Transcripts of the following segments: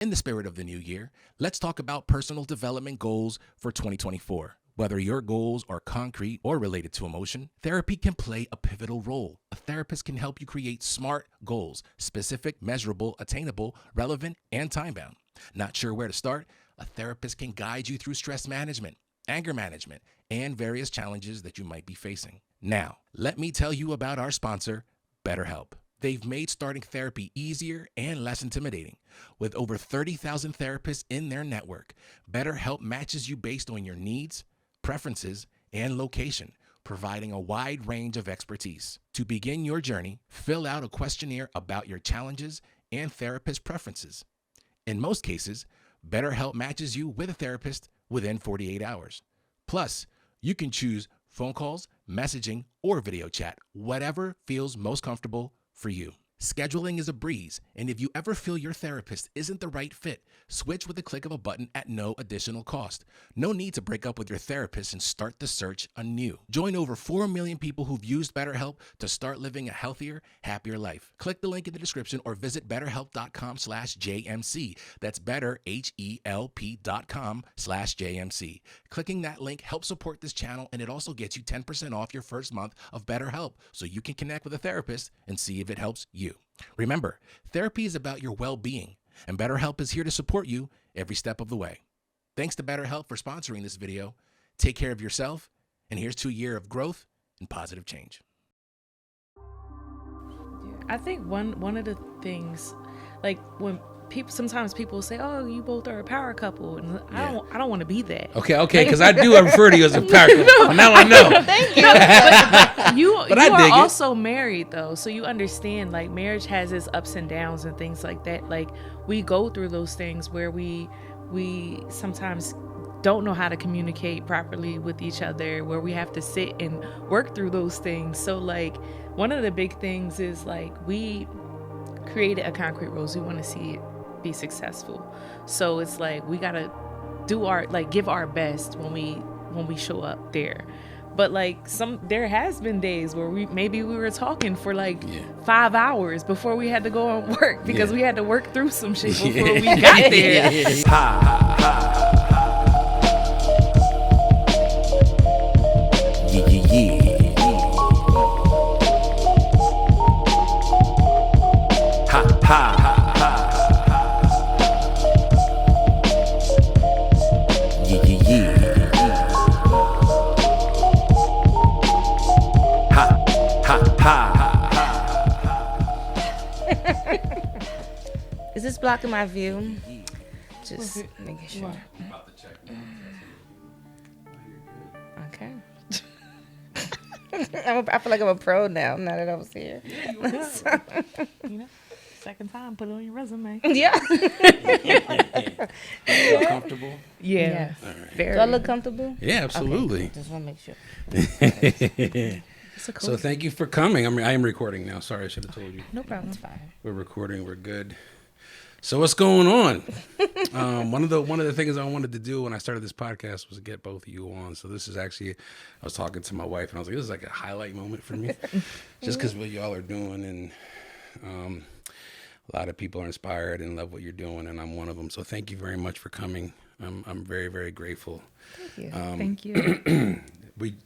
In the spirit of the new year, let's talk about personal development goals for 2024. Whether your goals are concrete or related to emotion, therapy can play a pivotal role. A therapist can help you create SMART goals: specific, measurable, attainable, relevant, and time-bound. Not sure where to start? A therapist can guide you through stress management, anger management, and various challenges that you might be facing. Now, let me tell you about our sponsor, BetterHelp. They've made starting therapy easier and less intimidating. With over 30,000 therapists in their network, BetterHelp matches you based on your needs, preferences, and location, providing a wide range of expertise. To begin your journey, fill out a questionnaire about your challenges and therapist preferences. In most cases, BetterHelp matches you with a therapist within 48 hours. Plus, you can choose phone calls, messaging, or video chat, whatever feels most comfortable for you. Scheduling is a breeze, and if you ever feel your therapist isn't the right fit, switch with a click of a button at no additional cost. No need to break up with your therapist and start the search anew. Join over 4 million people who've used BetterHelp to start living a healthier, happier life. Click the link in the description or visit betterhelp.com/JMC. That's betterhelp.com/JMC. Clicking that link helps support this channel, and it also gets you 10% off your first month of BetterHelp, so you can connect with a therapist and see if it helps you. Remember, therapy is about your well-being, and BetterHelp is here to support you every step of the way. Thanks to BetterHelp for sponsoring this video. Take care of yourself, and here's to a year of growth and positive change. I think one of the things, like when sometimes people say, "Oh, you both are a power couple," and I don't want to be that. Okay, because I do refer to you as a power couple. Well, now I know. Thank you. But you are also married though, so you understand. Like, marriage has its ups and downs and things like that. Like, we go through those things where we sometimes don't know how to communicate properly with each other, where we have to sit and work through those things. So like, one of the big things is, like, we created a concrete rose. We want to see it be successful. So it's like, we gotta do give our best when we show up there. But like, there has been days where we were talking for 5 hours before we had to go on work because we had to work through some shit before we got there. Is this blocking my view? Just making sure. Okay. I feel like I'm a pro now that I was here. Second time, put it on your resume. Yeah. You feel comfortable? Yeah. All right. Very. Do I look comfortable? Yeah, absolutely. Okay. Just want to make sure. So thank you for coming. I am recording now. Sorry, I should have told you. No problem. It's fine. We're recording. We're good. So what's going on? One of the things I wanted to do when I started this podcast was to get both of you on. So this is actually, I was talking to my wife and I was like, this is like a highlight moment for me, just because what y'all are doing, and a lot of people are inspired and love what you're doing, and I'm one of them. So thank you very much for coming. I'm very, very grateful. Thank you. We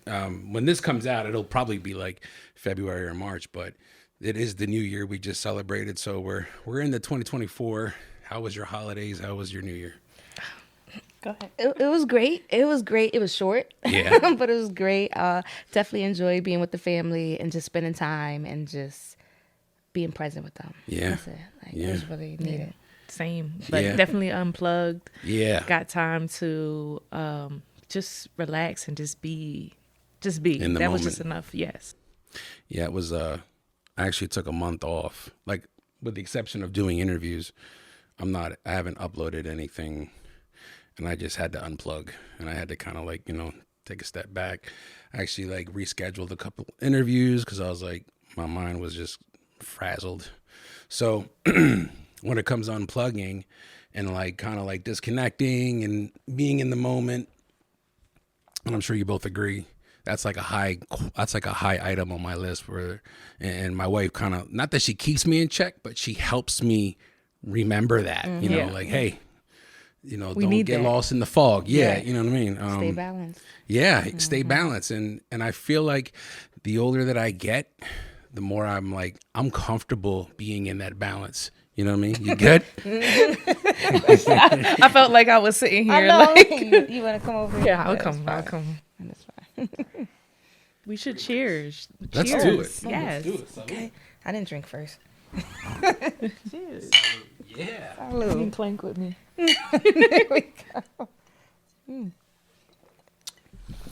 when this comes out, it'll probably be like February or March, but it is the new year we just celebrated. So we're in the 2024. How was your holidays? How was your new year? Go ahead. It was great. It was great. It was short, but it was great. Definitely enjoyed being with the family and just spending time and just being present with them. Yeah. That's it. It was really needed. Same, but definitely unplugged. Yeah. Got time to just relax and just be. In the moment. Was just enough. Yes. Yeah, it was. I actually took a month off, like with the exception of doing interviews. I haven't uploaded anything, and I just had to unplug, and I had to kind of take a step back. I actually rescheduled a couple interviews because I was my mind was just frazzled. So when it comes to unplugging and disconnecting and being in the moment, and I'm sure you both agree, that's like a high item on my list. And my wife not that she keeps me in check, but she helps me remember that, you know, like, hey, you know, don't get lost in the fog. Yeah. You know what I mean? Stay balanced. Yeah. Stay balanced. And I feel like the older that I get, the more I'm like, I'm comfortable being in that balance. You know what I mean? You good? I felt like I was sitting here. I know. Like, you want to come over here? Yeah, I'll come. That's fine. We should cheers. Let's do it. Yes. Let's do it. Okay. I didn't drink first. Cheers. Yeah. You can clink with me. There we go.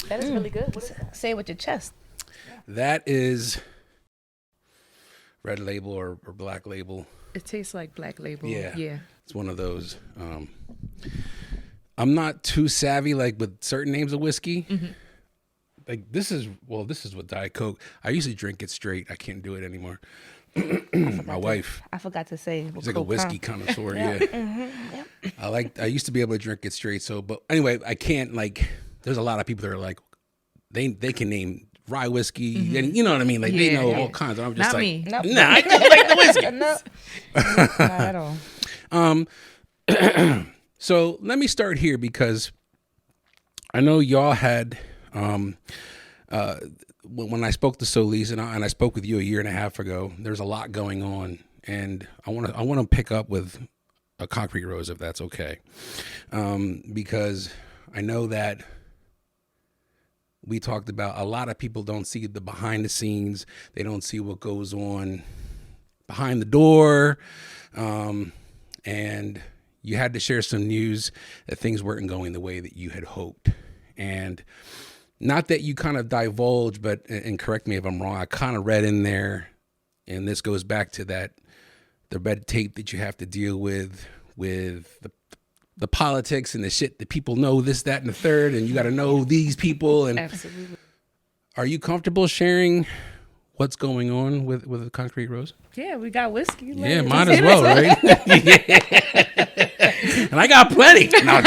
That is really good. Say it with your chest. That is red label or black label. It tastes like black label. Yeah. It's one of those. I'm not too savvy like with certain names of whiskey. Like this is what Diet Coke. I usually drink it straight. I can't do it anymore. My wife. I forgot to say. She's like a whiskey connoisseur. Yeah. I used to be able to drink it straight. So, but anyway, I can't like. There's a lot of people that are like, they can name rye whiskey, and you know what I mean. Like they know all kinds. And I'm just Not like, me. Nope. nah, I just like the whiskey. No. Not at all. So let me start here because I know y'all had when I spoke to Solise and I spoke with you a year and a half ago. There's a lot going on, and I want to pick up with a Concrete Rose if that's okay, because I know that we talked about a lot of people don't see the behind the scenes. They don't see what goes on behind the door, and you had to share some news that things weren't going the way that you had hoped. And not that you kind of divulge, but, and correct me if I'm wrong, I kind of read in there, and this goes back to that, the red tape that you have to deal with the politics and the shit that people know this, that, and the third, and you got to know these people. And Absolutely. Are you comfortable sharing what's going on with the Concrete Rose? Yeah, we got whiskey. Yeah, might as well, right? And I got plenty. No. I'm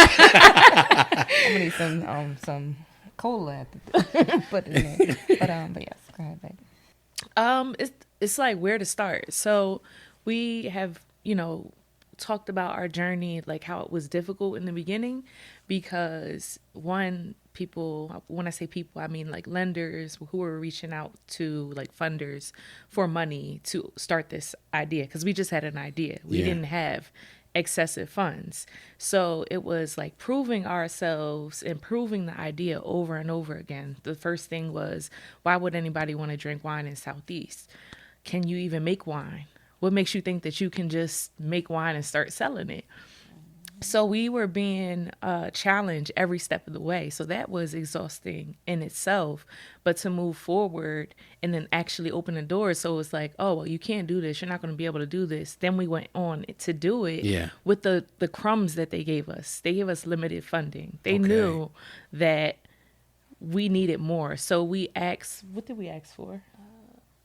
gonna need some cola put in there. But yes, go ahead, babe. It's like where to start. So we have, talked about our journey, like how it was difficult in the beginning because people, when I say people, I mean like lenders who were reaching out to like funders for money to start this idea because we just had an idea. We didn't have excessive funds. So it was like proving ourselves and proving the idea over and over again. The first thing was, why would anybody want to drink wine in Southeast? Can you even make wine? What makes you think that you can just make wine and start selling it? So we were being challenged every step of the way. So that was exhausting in itself. But to move forward and then actually open the doors. So it was like, oh, well, you can't do this. You're not going to be able to do this. Then we went on to do it with the crumbs that they gave us. They gave us limited funding. They knew that we needed more. So we asked, what did we ask for?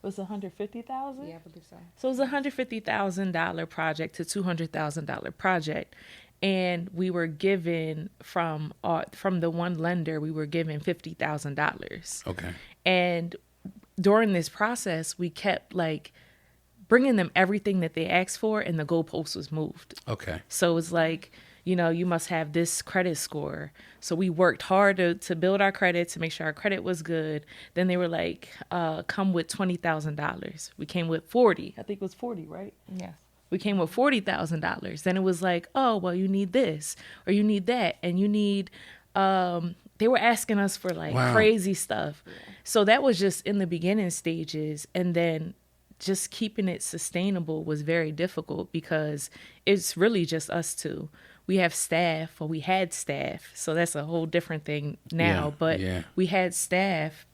It was $150,000? Yeah, I believe so. So it was a $150,000 project to $200,000 project. And we were given from the one lender, we were given $50,000. Okay. And during this process, we kept like bringing them everything that they asked for, and the goalpost was moved. Okay. So it's like, you must have this credit score. So we worked hard to build our credit, to make sure our credit was good. Then they were like, come with $20,000. We came with 40. I think it was 40, right? Yes. We came with $40,000. Then it was like, oh, well, you need this or you need that. And you need, they were asking us for like crazy stuff. Yeah. So that was just in the beginning stages. And then just keeping it sustainable was very difficult because it's really just us two. We have staff, or we had staff. So that's a whole different thing now. We had staff.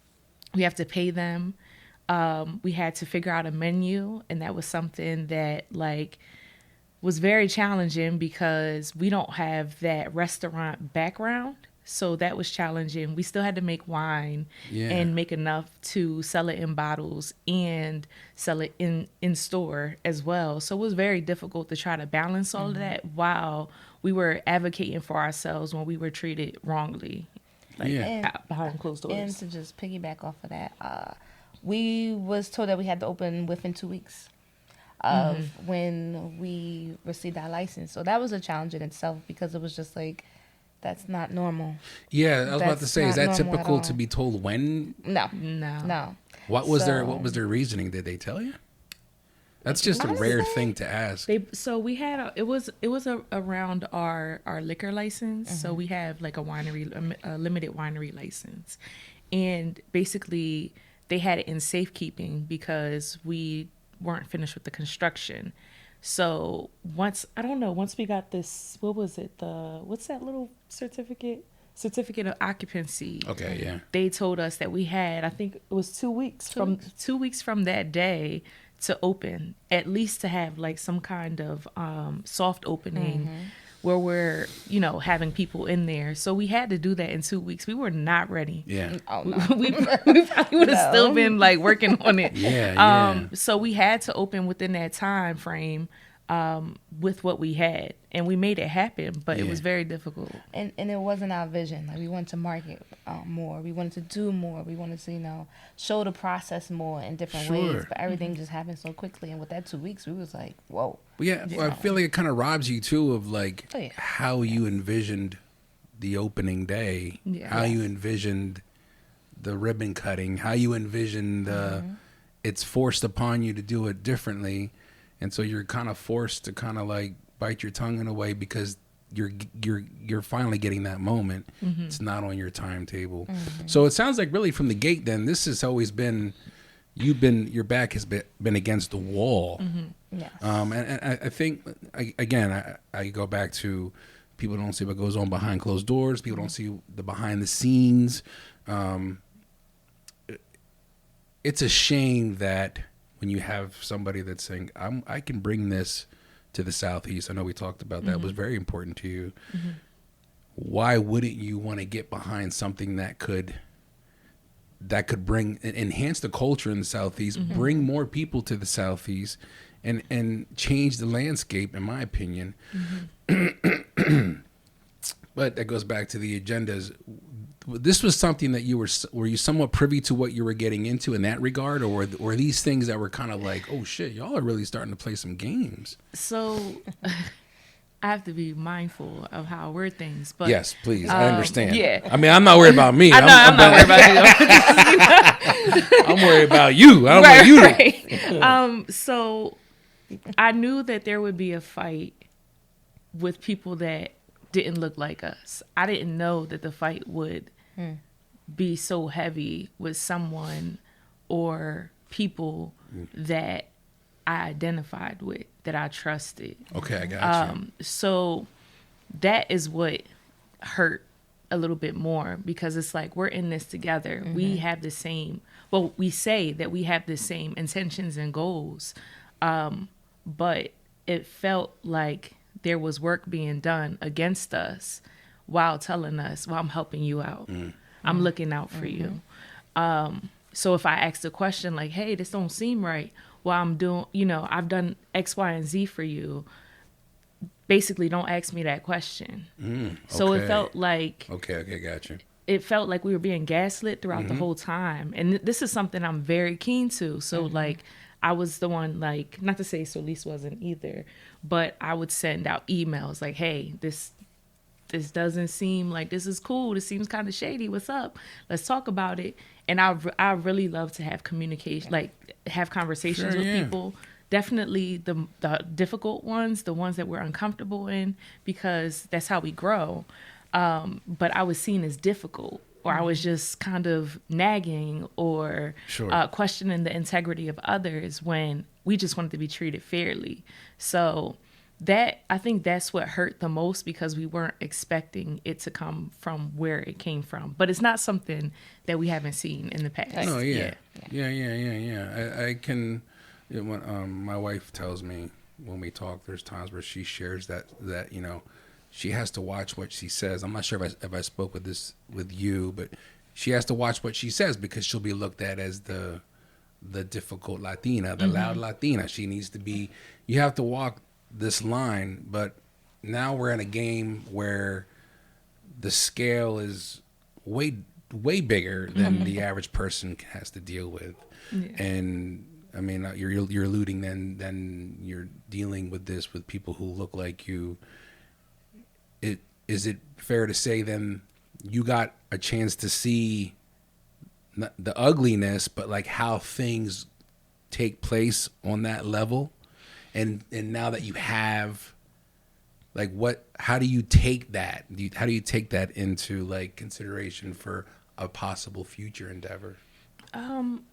We have to pay them. We had to figure out a menu, and that was something that like was very challenging because we don't have that restaurant background. So that was challenging. We still had to make wine and make enough to sell it in bottles and sell it in store as well. So it was very difficult to try to balance all of that while we were advocating for ourselves when we were treated wrongly, behind closed doors. And to just piggyback off of that, we was told that we had to open within 2 weeks. of when we received our license. So that was a challenge in itself because it was just like, that's not normal. Yeah, I was about to say, is that typical to be told when? No. What was their reasoning? Did they tell you? That's just a rare thing to ask. We had it was around our liquor license. So we have like a limited winery license, and basically they had it in safekeeping because we weren't finished with the construction. So once we got this, what was it? What's that little certificate of occupancy? Okay, yeah. They told us that we had, I think it was 2 weeks from that day to open, at least to have like some kind of soft opening where we're, having people in there. So we had to do that in 2 weeks. We were not ready. Yeah. Oh, no. we probably would have still been like working on it. Yeah. So we had to open within that time frame with what we had, and we made it happen, but it was very difficult. And it wasn't our vision. Like, we wanted to market more. We wanted to do more. We wanted to, show the process more in different ways. But everything just happened so quickly. And with that 2 weeks, we was like, whoa. Yeah, well, I feel like it kind of robs you too of like how you envisioned the opening day, how you envisioned the ribbon cutting, how you envisioned it's forced upon you to do it differently. And so you're kind of forced to kind of like bite your tongue in a way because you're finally getting that moment. It's not on your timetable. So it sounds like really from the gate then this has always been your back has been against the wall. Yes. And I think I go back to people don't see what goes on behind closed doors. People don't see the behind the scenes. It's a shame that when you have somebody that's saying, I can bring this to the Southeast. I know we talked about that. It was very important to you. Why wouldn't you want to get behind something that could enhance the culture in the Southeast, bring more people to the Southeast, and change the landscape, in my opinion. But that goes back to the agendas. This was something that were you somewhat privy to what you were getting into in that regard, or were these things that were kind of like, oh shit, y'all are really starting to play some games? So I have to be mindful of how I word things. But yes, please, I understand. Yeah, I mean, I'm not worried about me. I'm not worried about you. I'm worried about you. I don't want you to. Right. So I knew that there would be a fight with people that didn't look like us. I didn't know that the fight would be so heavy with someone or people that I identified with, that I trusted. Okay, I got you. So that is what hurt a little bit more, because it's like, we're in this together. We have the same, we say that we have the same intentions and goals, but it felt like there was work being done against us while telling us, well, I'm helping you out. I'm looking out for you. So if I asked a question like, hey, this don't seem right. Well, I'm doing, I've done X, Y, and Z for you. Basically, don't ask me that question. So it felt like... Okay, gotcha. It felt like we were being gaslit throughout the whole time. And this is something I'm very keen to. So like, I was the one, like, not to say Solise wasn't either, but I would send out emails like, hey, this doesn't seem like this is cool. This seems kind of shady. What's up? Let's talk about it. And I really love to have communication, like have conversations with people. Definitely the difficult ones, the ones that we're uncomfortable in, because that's how we grow. But I was seen as difficult, or I was just kind of nagging or questioning the integrity of others when we just wanted to be treated fairly. So I think that's what hurt the most, because we weren't expecting it to come from where it came from. But it's not something that we haven't seen in the past. No, yeah. I can. When my wife tells me when we talk, there's times where she shares that she has to watch what she says. I'm not sure if I spoke with you, but she has to watch what she says, because she'll be looked at as the difficult Latina, the loud Latina. She needs to be. You have to walk this line, but now we're in a game where the scale is way bigger than the average person has to deal with, and I mean, you're alluding then you're dealing with this with people who look like you. Is it fair to say then you got a chance to see the ugliness, but like how things take place on that level, and now that you have, like, how do you take that? How do you take that into like consideration for a possible future endeavor?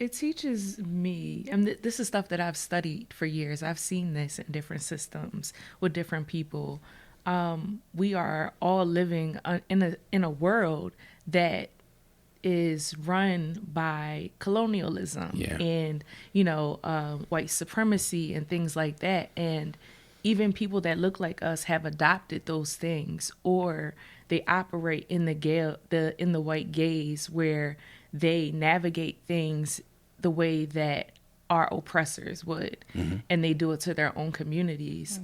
It teaches me, and this is stuff that I've studied for years. I've seen this in different systems with different people. We are all living in a world that is run by colonialism and, white supremacy and things like that. And even people that look like us have adopted those things, or they operate in the white gaze, where they navigate things the way that our oppressors would, and they do it to their own communities.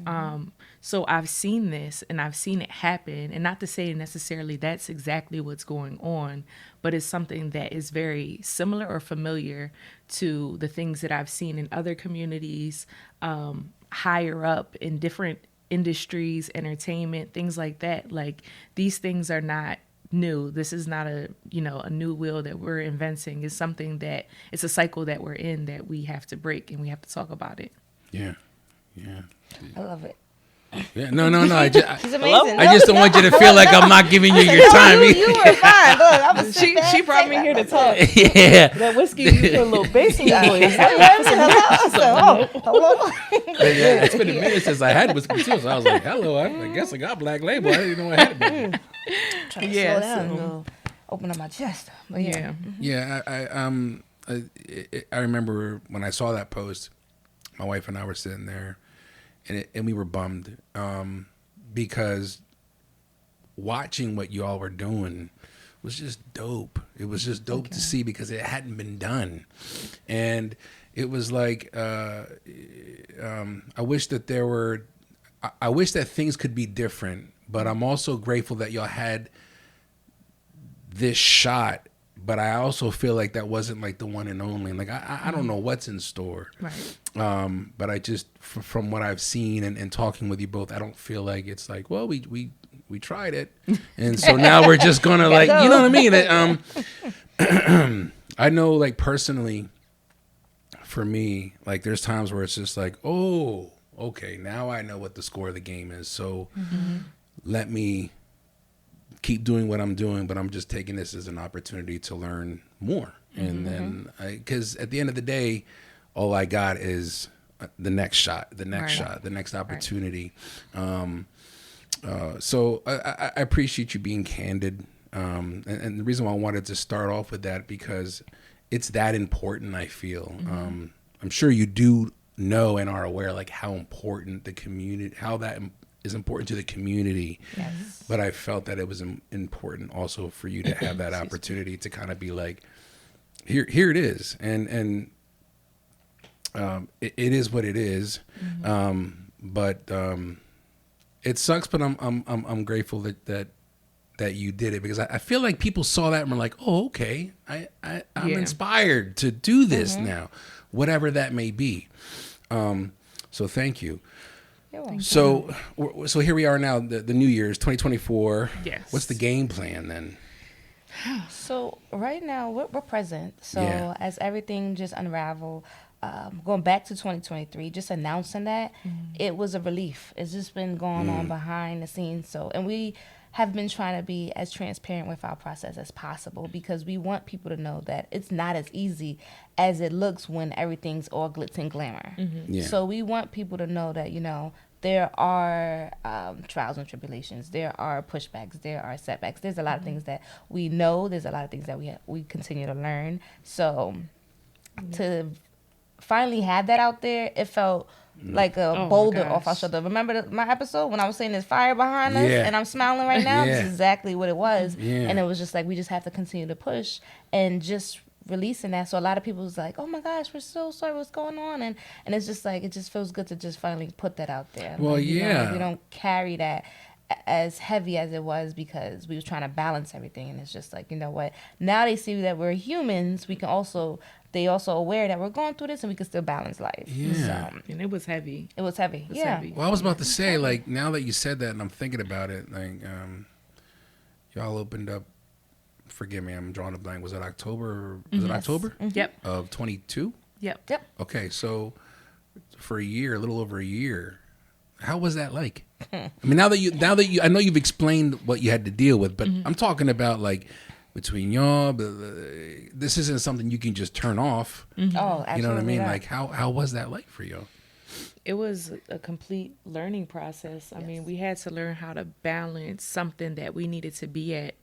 So I've seen this, and I've seen it happen, and not to say necessarily that's exactly what's going on, but it's something that is very similar or familiar to the things that I've seen in other communities, higher up in different industries, entertainment, things like that. Like, these things are not new. This is not a new wheel that we're inventing. It's something that it's a cycle that we're in that we have to break, and we have to talk about it. Yeah. I love it. Yeah, no. She's amazing. I just don't want you to feel like I'm not giving you your time. You were fine. Look, I was she brought me here to talk. Yeah. That whiskey, you put a little bass in your voice. Hello. Yeah, it's been a minute since I had whiskey too, so I was like, hello. I guess I got Black Label. I didn't know I had it. Trying to slow down and go open up my chest. But Yeah. I remember when I saw that post, my wife and I were sitting there, and we were bummed because watching what you all were doing was just dope. It was just dope to see, because it hadn't been done, and it was like I wish that I wish that things could be different, but I'm also grateful that y'all had this shot. But I also feel like that wasn't like the one and only. Like, I don't know what's in store. Right. But I just, from what I've seen and talking with you both, I don't feel like it's like, well, we tried it, and so now we're just gonna like, you know what I mean? I know, like, personally, for me, like, there's times where it's just like, oh, okay, now I know what the score of the game is. So let me keep doing what I'm doing, but I'm just taking this as an opportunity to learn more. And then, because at the end of the day, all I got is the next shot, the next opportunity. So I appreciate you being candid. And the reason why I wanted to start off with that, because it's that important, I feel. I'm sure you do know and are aware, like, how important the community, how that is important to the community. Yes. But I felt that it was important also for you to have that opportunity to kind of be like, here it is, and it is what it is. But it sucks, but I'm grateful that you did it, because I feel like people saw that and were like, oh, okay, I'm inspired to do this now, whatever that may be. So thank you. So here we are now, the New Year's 2024. Yes. What's the game plan then? So right now we're present. So as everything just unraveled, going back to 2023, just announcing that, it was a relief. It's just been going on behind the scenes. So, and we have been trying to be as transparent with our process as possible, because we want people to know that it's not as easy as it looks when everything's all glitz and glamour. So we want people to know that, there are trials and tribulations, there are pushbacks, there are setbacks. There's a lot of things that we know. There's a lot of things that we continue to learn. So to finally have that out there, it felt like a boulder off our shoulder. Remember my episode when I was saying there's fire behind us and I'm smiling right now? This is exactly what it was. And it was just like, we just have to continue to push and just releasing that. So a lot of people was like, oh my gosh, we're so sorry, what's going on? And it's just like, it just feels good to just finally put that out there. Well, like, we don't carry that as heavy as it was because we was trying to balance everything. And it's just like, you know what? Now they see that we're humans. We can also, they also aware that we're going through this and we can still balance life. Yeah. So, and it was heavy. It was heavy. Heavy. Well, I was about to say, like, now that you said that and I'm thinking about it, like, y'all opened up, forgive me, I'm drawing a blank. Was it October? Was it October? Yep. Of 22? Yep. Okay, so for a year, a little over a year, how was that like? I mean, now that you, I know you've explained what you had to deal with, but I'm talking about like between y'all, this isn't something you can just turn off. Oh, absolutely. You know what I mean? Not. Like, how was that like for you? It was a complete learning process. I mean, we had to learn how to balance something that we needed to be at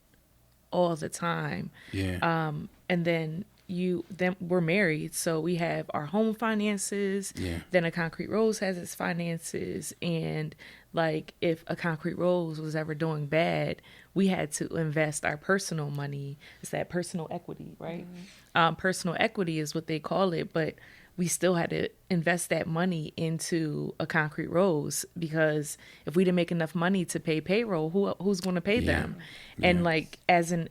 all the time. Yeah. And then we're married, so we have our home finances. Yeah. Then a Concrete Rose has its finances, and like if a Concrete Rose was ever doing bad, we had to invest our personal money. It's that personal equity, right? Personal equity is what they call it, but we still had to invest that money into a Concrete Rose, because if we didn't make enough money to pay payroll, who's going to pay them? And like as an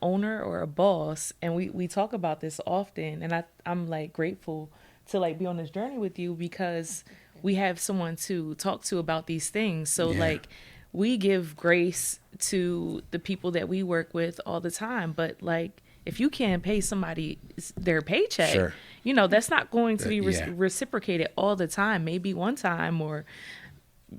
owner or a boss, and we talk about this often, and I'm like grateful to like be on this journey with you, because we have someone to talk to about these things. So like we give grace to the people that we work with all the time, but like if you can't pay somebody their paycheck, you know, that's not going to be reciprocated all the time. Maybe one time or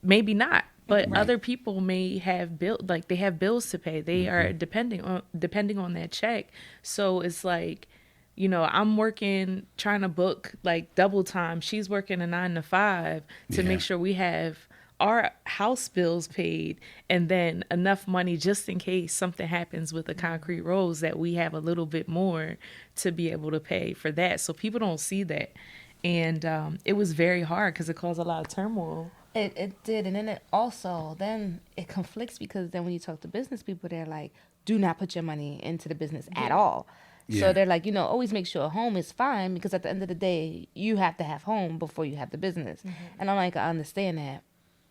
maybe not. But other people may have they have bills to pay. They are depending on that check. So it's like, you know, I'm working, trying to book like double time. She's working a 9 to 5 to make sure we have our house bills paid, and then enough money just in case something happens with the Concrete Rose, that we have a little bit more to be able to pay for that. So people don't see that. And it was very hard because it caused a lot of turmoil. It did. And then it conflicts, because then when you talk to business people, they're like, do not put your money into the business at all. So they're like, you know, always make sure home is fine, because at the end of the day, you have to have home before you have the business. And I'm like, I understand that.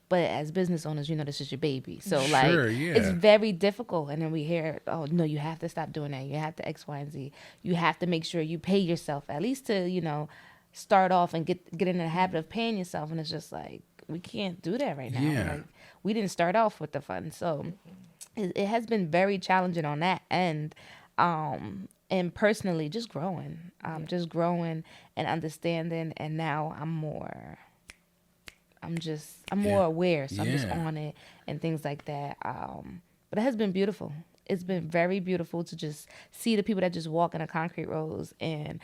But as business owners, you know, this is your baby. So, it's very difficult. And then we hear, oh, no, you have to stop doing that. You have to X, Y, and Z. You have to make sure you pay yourself, at least to, you know, start off and get in the habit of paying yourself. And it's just like, we can't do that right now. Like, we didn't start off with the fund. So it has been very challenging on that end. And personally, just growing and understanding. And now I'm more aware, so I'm just on it and things like that. But it has been beautiful. It's been very beautiful to just see the people that just walk in a Concrete Rose, and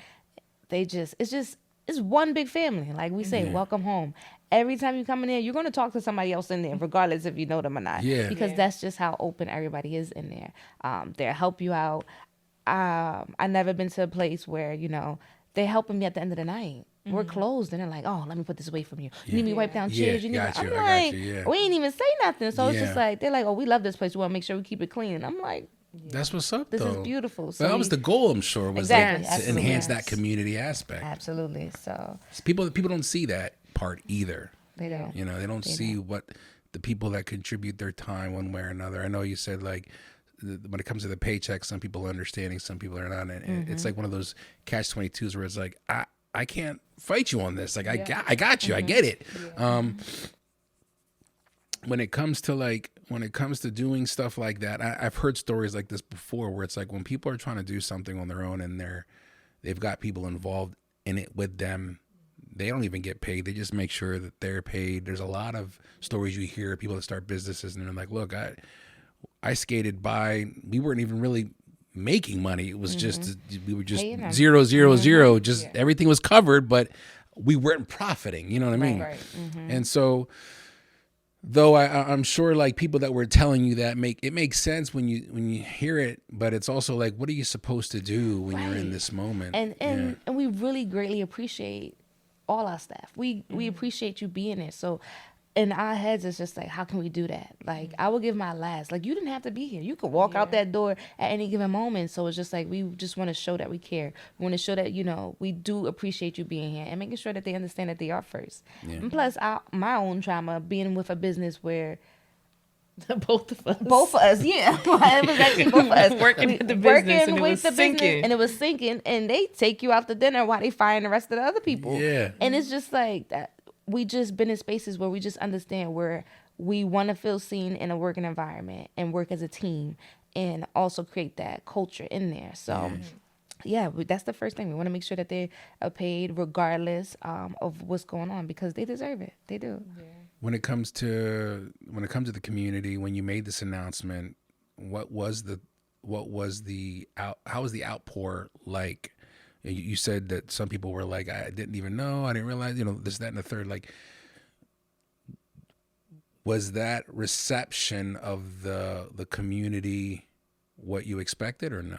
it's one big family. Like we say, welcome home. Every time you come in there, you're going to talk to somebody else in there, regardless if you know them or not. Because that's just how open everybody is in there. They'll help you out. I've never been to a place where, you know, they're helping me at the end of the night. We're closed, and they're like, oh, let me put this away from you. You need me to wipe down chairs? You need I'm like, we ain't even say nothing. So it's just like, they're like, oh, we love this place. We want to make sure we keep it clean. And I'm like, that's what's up, this though. is beautiful. So well, that was the goal, I'm sure, was like, to enhance that community aspect. Absolutely. So people don't see that part either. They don't. You know, they don't see what the people that contribute their time one way or another. I know you said, like, when it comes to the paycheck, some people are understanding, some people are not. And it's like one of those catch-22s where it's like, I can't fight you on this. Like, I got you. I get it. When it comes to doing stuff like that, I've heard stories like this before, where it's like when people are trying to do something on their own and they've got people involved in it with them, they don't even get paid. They just make sure that they're paid. There's a lot of stories you hear, people that start businesses and they're like, look, I skated by, we weren't even really making money. It was just, we were just 0, 0, 0. Just everything was covered, but we weren't profiting. You know what I mean? Right. And so, though I'm sure like people that were telling you that it makes sense when you hear it, but it's also like, what are you supposed to do when you're in this moment? And we really greatly appreciate all our staff. We appreciate you being there. So in our heads, it's just like, how can we do that? Like, I will give my last. Like, you didn't have to be here. You could walk out that door at any given moment. So it's just like, we just want to show that we care. We want to show that, you know, we do appreciate you being here, and making sure that they understand that they are first. And plus, my own trauma, being with a business where Both of us. Both of us, yeah. It was actually both of us. Working with the business, and it was sinking. And it was sinking, and they take you out to dinner while they firing the rest of the other people. Yeah. And it's just like that. We just been in spaces where we just understand where we want to feel seen in a working environment and work as a team and also create that culture in there. So, yeah, that's the first thing. We want to make sure that they are paid regardless of what's going on because they deserve it. They do. Yeah. When it comes to the community, when you made this announcement, how was the outpour like? You said that some people were like, I didn't even know, I didn't realize, this, that, and the third. Like, was that reception of the community what you expected or no?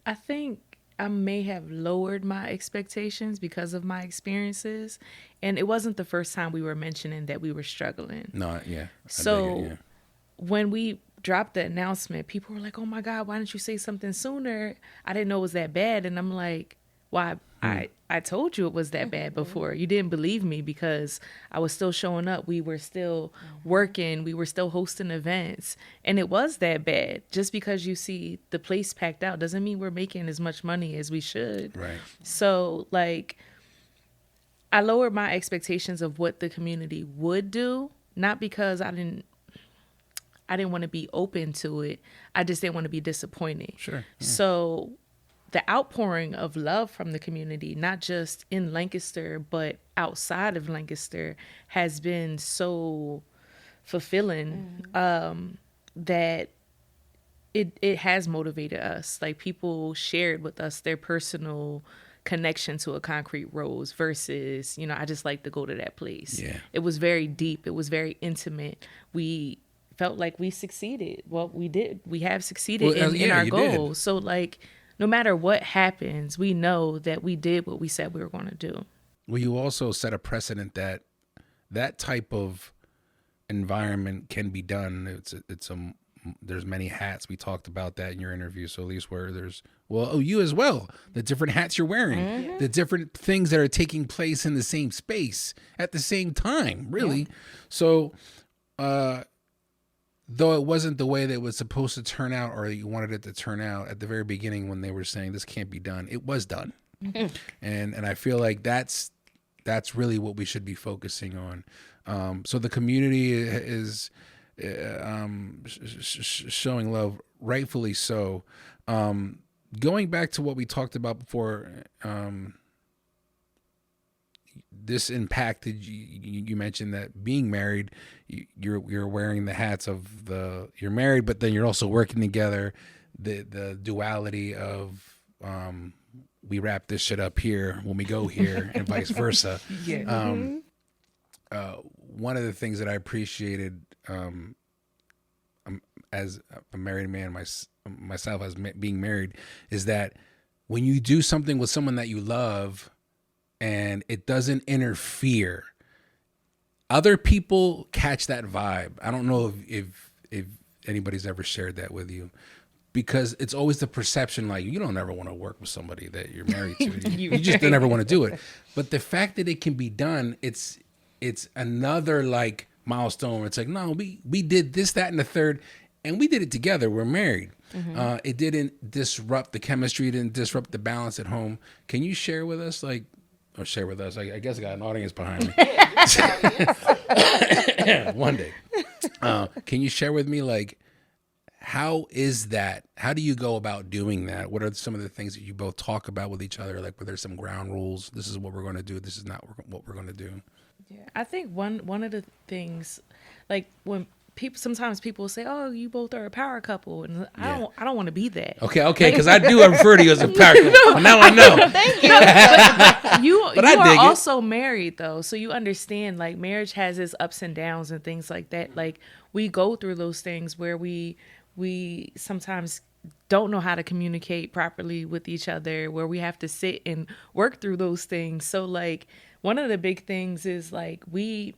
I think I may have lowered my expectations because of my experiences. And it wasn't the first time we were mentioning that we were struggling. No, yeah. So when we dropped the announcement, people were like, oh my God, why didn't you say something sooner? I didn't know it was that bad. And I'm like, why? I told you it was that bad before. You didn't believe me because I was still showing up. We were still working. We were still hosting events. And it was that bad. Just because you see the place packed out doesn't mean we're making as much money as we should. Right. So, like, I lowered my expectations of what the community would do, not because I didn't want to be open to it. I just didn't want to be disappointed. Sure. Yeah. So the outpouring of love from the community, not just in Lancaster, but outside of Lancaster, has been so fulfilling that it has motivated us. Like, people shared with us their personal connection to a concrete rose versus, I just like to go to that place. Yeah. It was very deep. It was very intimate. We felt like we succeeded. Well, we did. We have succeeded in our goals. So, like, no matter what happens, we know that we did what we said we were going to do. Well, you also set a precedent that type of environment can be done. There's many hats. We talked about that in your interview. So at least where you as well, the different hats you're wearing, the different things that are taking place in the same space at the same time, really. Yeah. So, though it wasn't the way that it was supposed to turn out or you wanted it to turn out at the very beginning when they were saying this can't be done, it was done. Mm-hmm. And I feel like that's really what we should be focusing on. So the community is showing love, rightfully so. Going back to what we talked about before, this impacted you mentioned that being married, you're wearing the hats of you're married, but then you're also working together. The duality of we wrap this shit up here when we go here and vice versa. Yeah. One of the things that I appreciated as a married man myself as being married is that when you do something with someone that you love and it doesn't interfere, other people catch that vibe. I don't know if anybody's ever shared that with you, because it's always the perception like you don't ever want to work with somebody that you're married to. You just don't ever want to do it. But the fact that it can be done, it's another like milestone. It's like, no, we did this, that, and the third, and we did it together. We're married. Mm-hmm. It didn't disrupt the chemistry. It didn't disrupt the balance at home. Can you share with us, I guess I got an audience behind me. One day. Can you share with me, like, how is that? How do you go about doing that? What are some of the things that you both talk about with each other? Like, were there some ground rules? This is what we're going to do. This is not what we're going to do. Yeah, I think one of the things, like when sometimes people say, "Oh, you both are a power couple," and I don't want to be that. Okay, because I do refer to you as a power couple. Well, now I know. Thank you. But you are also married though, so you understand. Like, marriage has its ups and downs and things like that. Like, we go through those things where we sometimes don't know how to communicate properly with each other, where we have to sit and work through those things. So, like, one of the big things is, like, we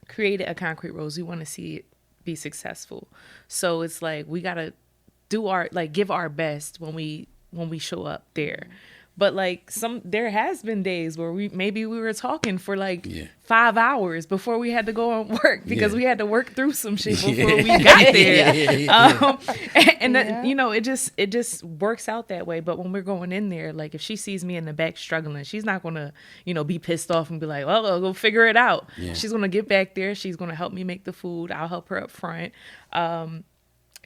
created a concrete rose. We want to see it be successful. So it's like we got to do give our best when we show up there. But like there has been days where we were talking for like 5 hours before we had to go on work because we had to work through some shit before we got there. And that, you know, it just works out that way. But when we're going in there, like if she sees me in the back struggling, she's not gonna, you know, be pissed off and be like, well, I'll go figure it out. She's gonna get back there. She's gonna help me make the food. I'll help her up front.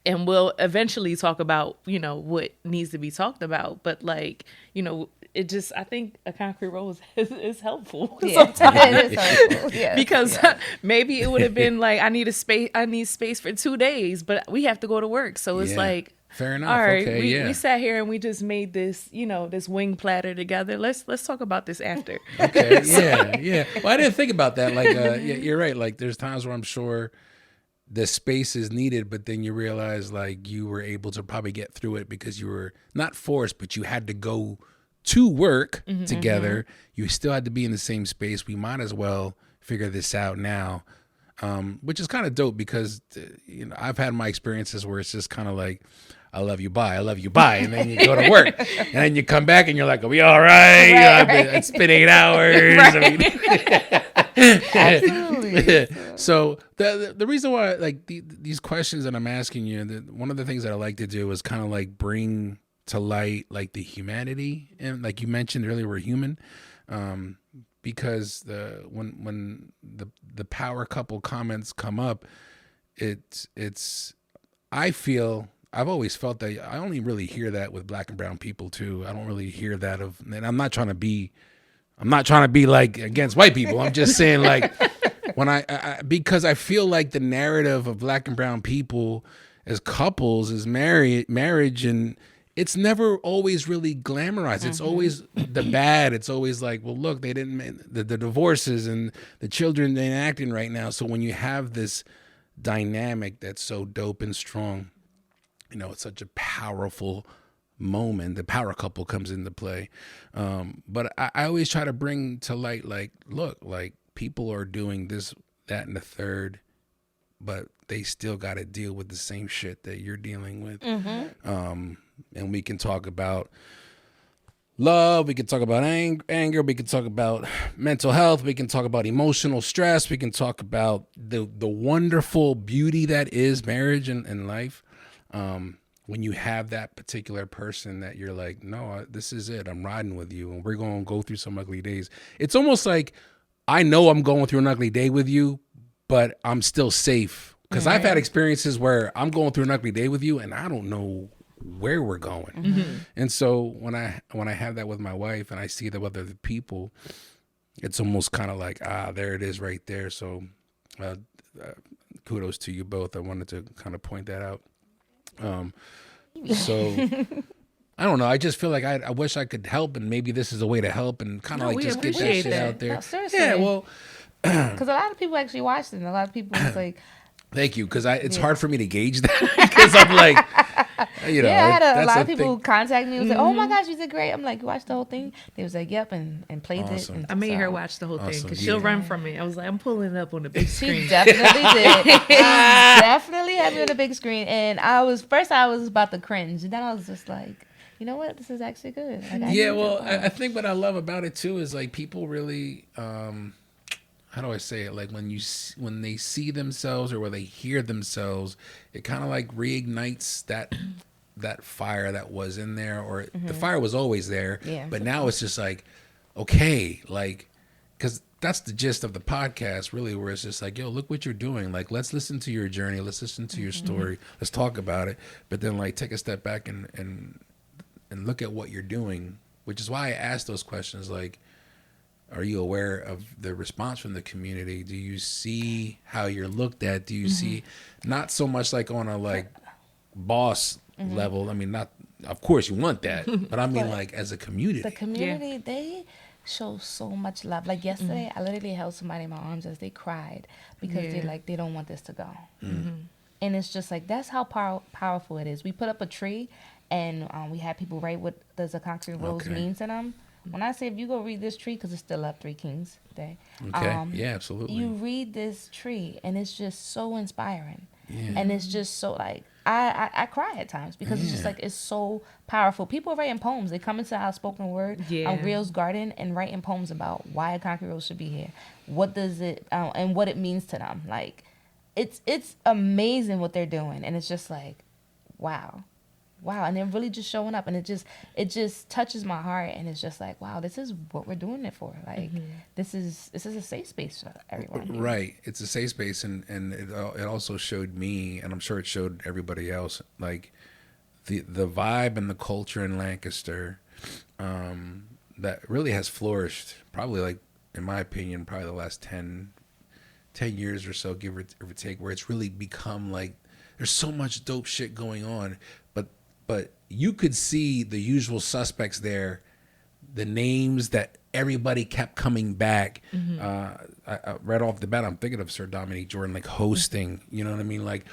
And we'll eventually talk about, you know, what needs to be talked about. But like, you know, I think a concrete roll is helpful. Sometimes. It is helpful. Yes. Because maybe it would have been like, I need space for 2 days, but we have to go to work. So it's like, fair enough. All right, we sat here and we just made this, you know, this wing platter together. Let's talk about this after. Okay. Yeah. Well, I didn't think about that. Like, you're right. Like there's times where I'm sure the space is needed, but then you realize like you were able to probably get through it because you were not forced, but you had to go to work together. You still had to be in the same space. We might as well figure this out now, which is kind of dope because, you know, I've had my experiences where it's just kind of like, I love you, bye. I love you, bye. And then you go to work and then you come back and you're like, are we all right? It's been 8 hours. Right. Absolutely. So the reason why like these questions that I'm asking you, one of the things that I like to do is kind of like bring to light like the humanity, and like you mentioned earlier, we're human, because when the power couple comments come up, it's I've always felt that I only really hear that with Black and brown people too. I don't really hear that and I'm not trying to be like against white people. I'm just saying like when I because I feel like the narrative of Black and brown people as couples is marriage, and it's never always really glamorized. It's always the bad. It's always like, well, look, they didn't the divorces and the children they ain't acting right now. So when you have this dynamic that's so dope and strong, you know, it's such a powerful moment. The power couple comes into play. But I always try to bring to light, like, look, like people are doing this, that, and the third, but they still got to deal with the same shit that you're dealing with. And we can talk about love. We can talk about anger. We can talk about mental health. We can talk about emotional stress. We can talk about the wonderful beauty that is marriage and life. When you have that particular person that you're like, no, this is it. I'm riding with you, and we're going to go through some ugly days. It's almost like I know I'm going through an ugly day with you, but I'm still safe. Because I've had experiences where I'm going through an ugly day with you, and I don't know where we're going. And so when I have that with my wife and I see that with other people, it's almost kind of like, there it is right there. So kudos to you both. I wanted to kind of point that out. So I don't know. I just feel like I wish I could help, and maybe this is a way to help and kind of like just get that shit out there. No, seriously. Yeah, well, because a lot of people actually watched it, and a lot of people was like, thank you, because it's hard for me to gauge that because I'm like, you know. Yeah, I had a lot of people contact me and was like, oh my gosh, you did great. I'm like, you watched the whole thing? They was like, yep, and played it. And I made her watch the whole thing because she'll run from it. I was like, I'm pulling it up on the big screen. She definitely did. Definitely had me on the big screen. And I was about to cringe. And then I was just like, you know what? This is actually good. Like, I think what I love about it too is like people really, how do I say it? Like when they see themselves or when they hear themselves, it kind of like reignites that fire that was in there, or the fire was always there, but now it's just like, okay, like, because that's the gist of the podcast really, where it's just like, yo, look what you're doing. Like, let's listen to your journey. Let's listen to your story. Let's talk about it. But then like take a step back and look at what you're doing, which is why I asked those questions. Like, are you aware of the response from the community? Do you see how you're looked at? Do you see, not so much like on a like boss level. I mean, not, of course you want that, but I mean like as a community. The community, they show so much love. Like yesterday, I literally held somebody in my arms as they cried because they don't want this to go. And it's just like, that's how powerful it is. We put up a tree, and we had people write what does a concrete rose mean to them. When I say, if you go read this tree, because it's still up, 3 Kings Day. Okay. Yeah, absolutely. You read this tree, and it's just so inspiring. Yeah. And it's just so like, I cry at times because it's just like, it's so powerful. People writing poems. They come into our spoken word on Real's Garden and writing poems about why a concrete rose should be here. What does it, and what it means to them. Like, it's amazing what they're doing. And it's just like, wow. And they're really just showing up, and it just touches my heart, and it's just like, wow, this is what we're doing it for. Like, this is a safe space for everyone here. Right, it's a safe space, and it also showed me, and I'm sure it showed everybody else, like the vibe and the culture in Lancaster that really has flourished. Probably, like, in my opinion, probably the last 10 years or so, give or take, where it's really become like there's so much dope shit going on, but you could see the usual suspects there, the names that everybody kept coming back. I right off the bat, I'm thinking of Sir Dominique Jordan, like, hosting, you know what I mean? Like,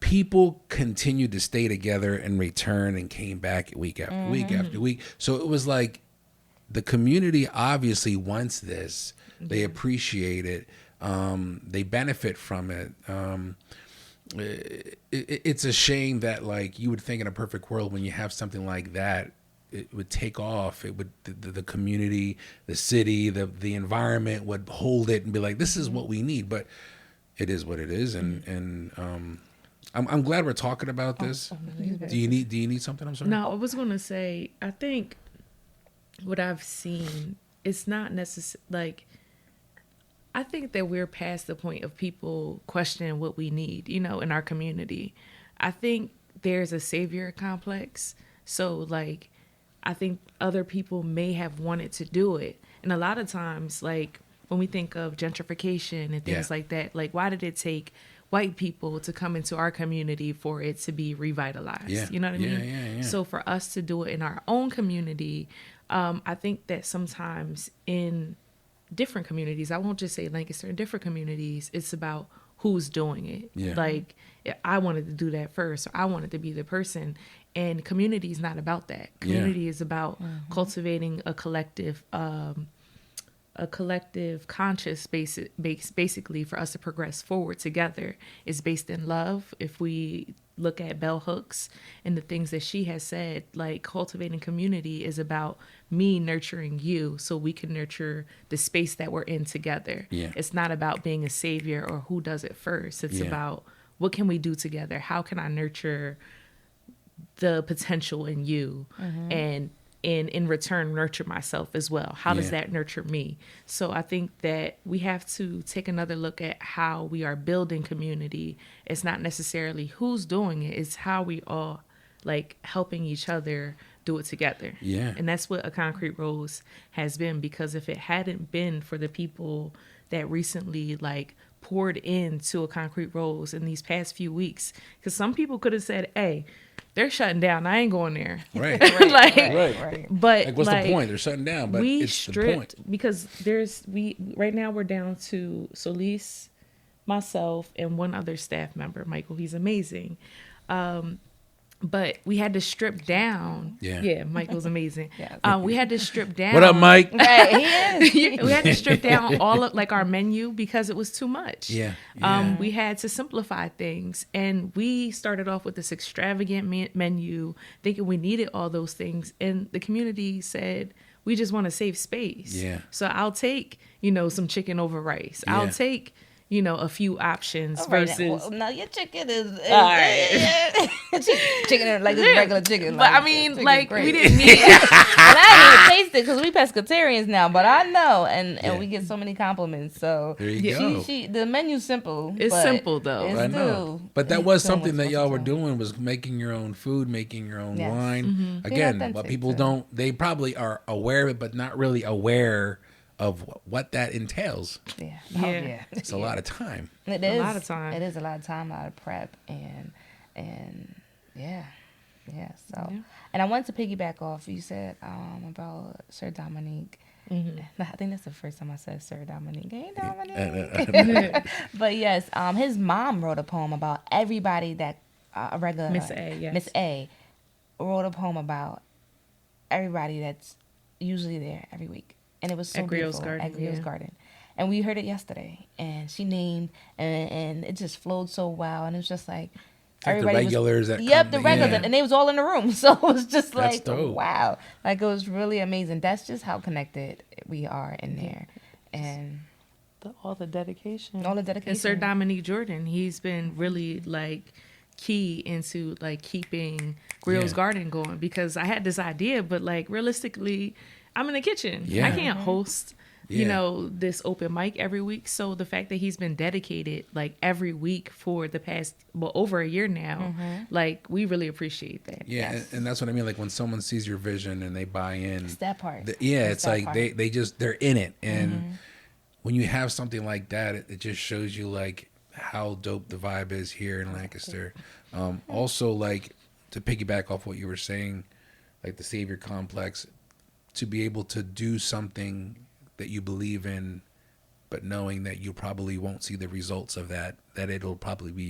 people continued to stay together and return and came back week after week after week. So it was like the community obviously wants this. They appreciate it. They benefit from it. It's a shame that, like, you would think in a perfect world, when you have something like that, it would take off. It would, the community, the city, the environment would hold it and be like, this is what we need. But it is what it is, and I'm glad we're talking about this. Do you need something? I'm sorry. No, I was gonna say, I think what I've seen, it's not necessarily like, I think that we're past the point of people questioning what we need, in our community. I think there's a savior complex. So, like, I think other people may have wanted to do it. And a lot of times, like, when we think of gentrification and things like that, like, why did it take white people to come into our community for it to be revitalized? Yeah. You know what I mean? Yeah. So for us to do it in our own community, I think that sometimes in different communities, I won't just say Lancaster, in different communities, it's about who's doing it. Yeah. Like, I wanted to do that first, or I wanted to be the person. And community is not about that. Community is about cultivating a collective conscious base, basically, for us to progress forward together. Is based in love. If we look at bell hooks and the things that she has said, like, cultivating community is about me nurturing you so we can nurture the space that we're in together. It's not about being a savior or who does it first. It's about, what can we do together? How can I nurture the potential in you, and in return nurture myself as well? How does that nurture me? So I think that we have to take another look at how we are building community. It's not necessarily who's doing it, it's how we all, like, helping each other do it together. And that's what a concrete rose has been, because if it hadn't been for the people that recently, like, poured into a concrete rose in these past few weeks, because some people could have said, hey, they're shutting down, I ain't going there. Right. Right. But, like, what's the point? They're shutting down, but we it's stripped, the point. because right now we're down to Solise, myself, and one other staff member, Michael. He's amazing. But we had to strip down. Yeah, Michael's amazing. We had to strip down. What up, Mike? Right, he is. We had to strip down all of, like, our menu because it was too much. We had to simplify things, and we started off with this extravagant menu, thinking we needed all those things, and the community said, we just want to save space. So I'll take, some chicken over rice. I'll take, a few options versus. Well, no, your chicken is all right. Chicken like this regular chicken. But like, I mean, like, we didn't need it. And I didn't even taste it because we pescatarians now, but I know, and we get so many compliments. So there you go. The menu's simple. It's simple though. I know. But that was something that y'all were doing, was making your own food, making your own wine. Again, but people don't. They probably are aware of it, but not really aware of what that entails. It's a lot of time. It is a lot of time. It is a lot of time, a lot of prep, and so. And I wanted to piggyback off. You said about Sir Dominique. I think that's the first time I said Sir Dominique. Hey, Dominique. But yes, his mom wrote a poem about everybody that a regular Miss A. Yes. Miss A wrote a poem about everybody that's usually there every week. And it was so beautiful at Griot's Garden. And we heard it yesterday. And she named, and it just flowed so well. And it was just like, everybody the regulars was, that the regulars, and they was all in the room. So it was just like, dope. Wow, like it was really amazing. That's just how connected we are in there, and all the dedication. And Sir Dominique Jordan, he's been really like key into like keeping Grill's Garden going, because I had this idea, but like realistically, I'm in the kitchen. I can't host, you know, this open mic every week. So the fact that he's been dedicated like every week for the past, over a year now, like we really appreciate that. Yeah, and that's what I mean. Like when someone sees your vision and they buy in, it's that part. It's like part. they're in it, and when you have something like that, it just shows you like how dope the vibe is here in Lancaster. Also, like to piggyback off what you were saying, like the Savior Complex, to be able to do something that you believe in, but knowing that you probably won't see the results of that it'll probably be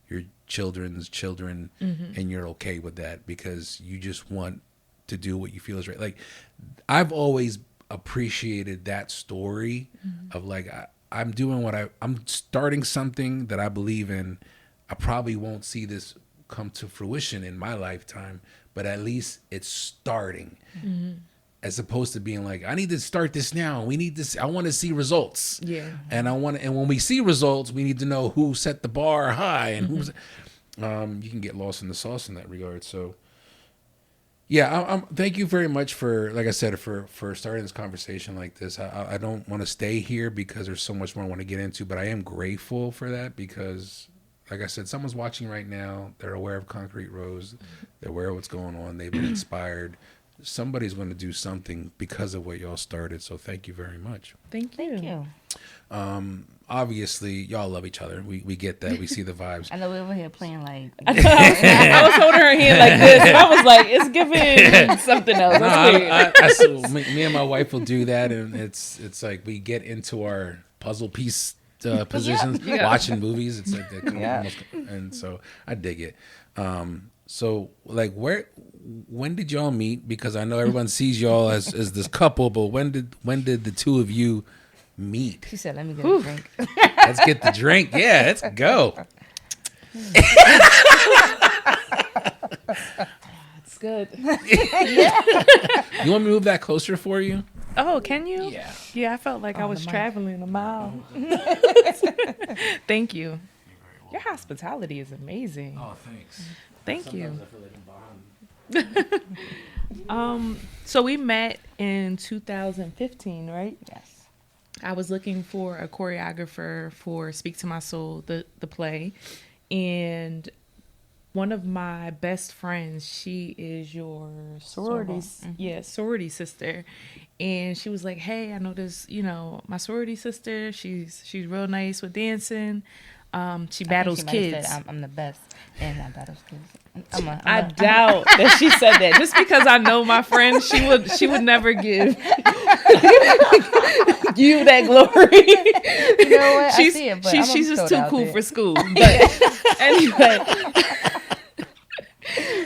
your children's children, and you're okay with that because you just want to do what you feel is right. Like I've always appreciated that story of like I'm doing I'm starting something that I believe in. I probably won't see this come to fruition in my lifetime, but at least it's starting. As opposed to being like, I need to start this now. We need this. I want to see results. Yeah. And when we see results, we need to know who set the bar high and who's. You can get lost in the sauce in that regard. So, yeah, thank you very much for, like I said, for starting this conversation like this. I don't want to stay here because there's so much more I want to get into, but I am grateful for that because, like I said, someone's watching right now. They're aware of Concrete Rose. They're aware of what's going on. They've been inspired. Somebody's going to do something because of what y'all started. So thank you very much. Thank you. Obviously, y'all love each other. We get that. We see the vibes. I know we were here playing like. I was holding her hand like this. And I was like, it's giving something else. That's weird. Me and my wife will do that, and it's like we get into our puzzle piece positions, watching movies. It's like and so I dig it. So like when did y'all meet? Because I know everyone sees y'all as this couple, but when did the two of you meet? She said, "Let me get a drink." Let's get the drink. Yeah, let's go. It's good. You want me to move that closer for you? Oh, can you? Yeah. Yeah, I felt like I was traveling a mile. Thank you. Your hospitality is amazing. Oh, thanks. Thank you. I feel like I'm behind. So we met in 2015, right? Yes. I was looking for a choreographer for Speak to My Soul, the play, and one of my best friends, she is your sorority sister, and she was like, "Hey, I know this, my sorority sister. She's real nice with dancing. She battles kids. I'm the best, and I battles kids. I doubt that she said that. Just because I know my friend, she would never give you that glory. You know what? I see it, but she's just too cool for school. But anyway.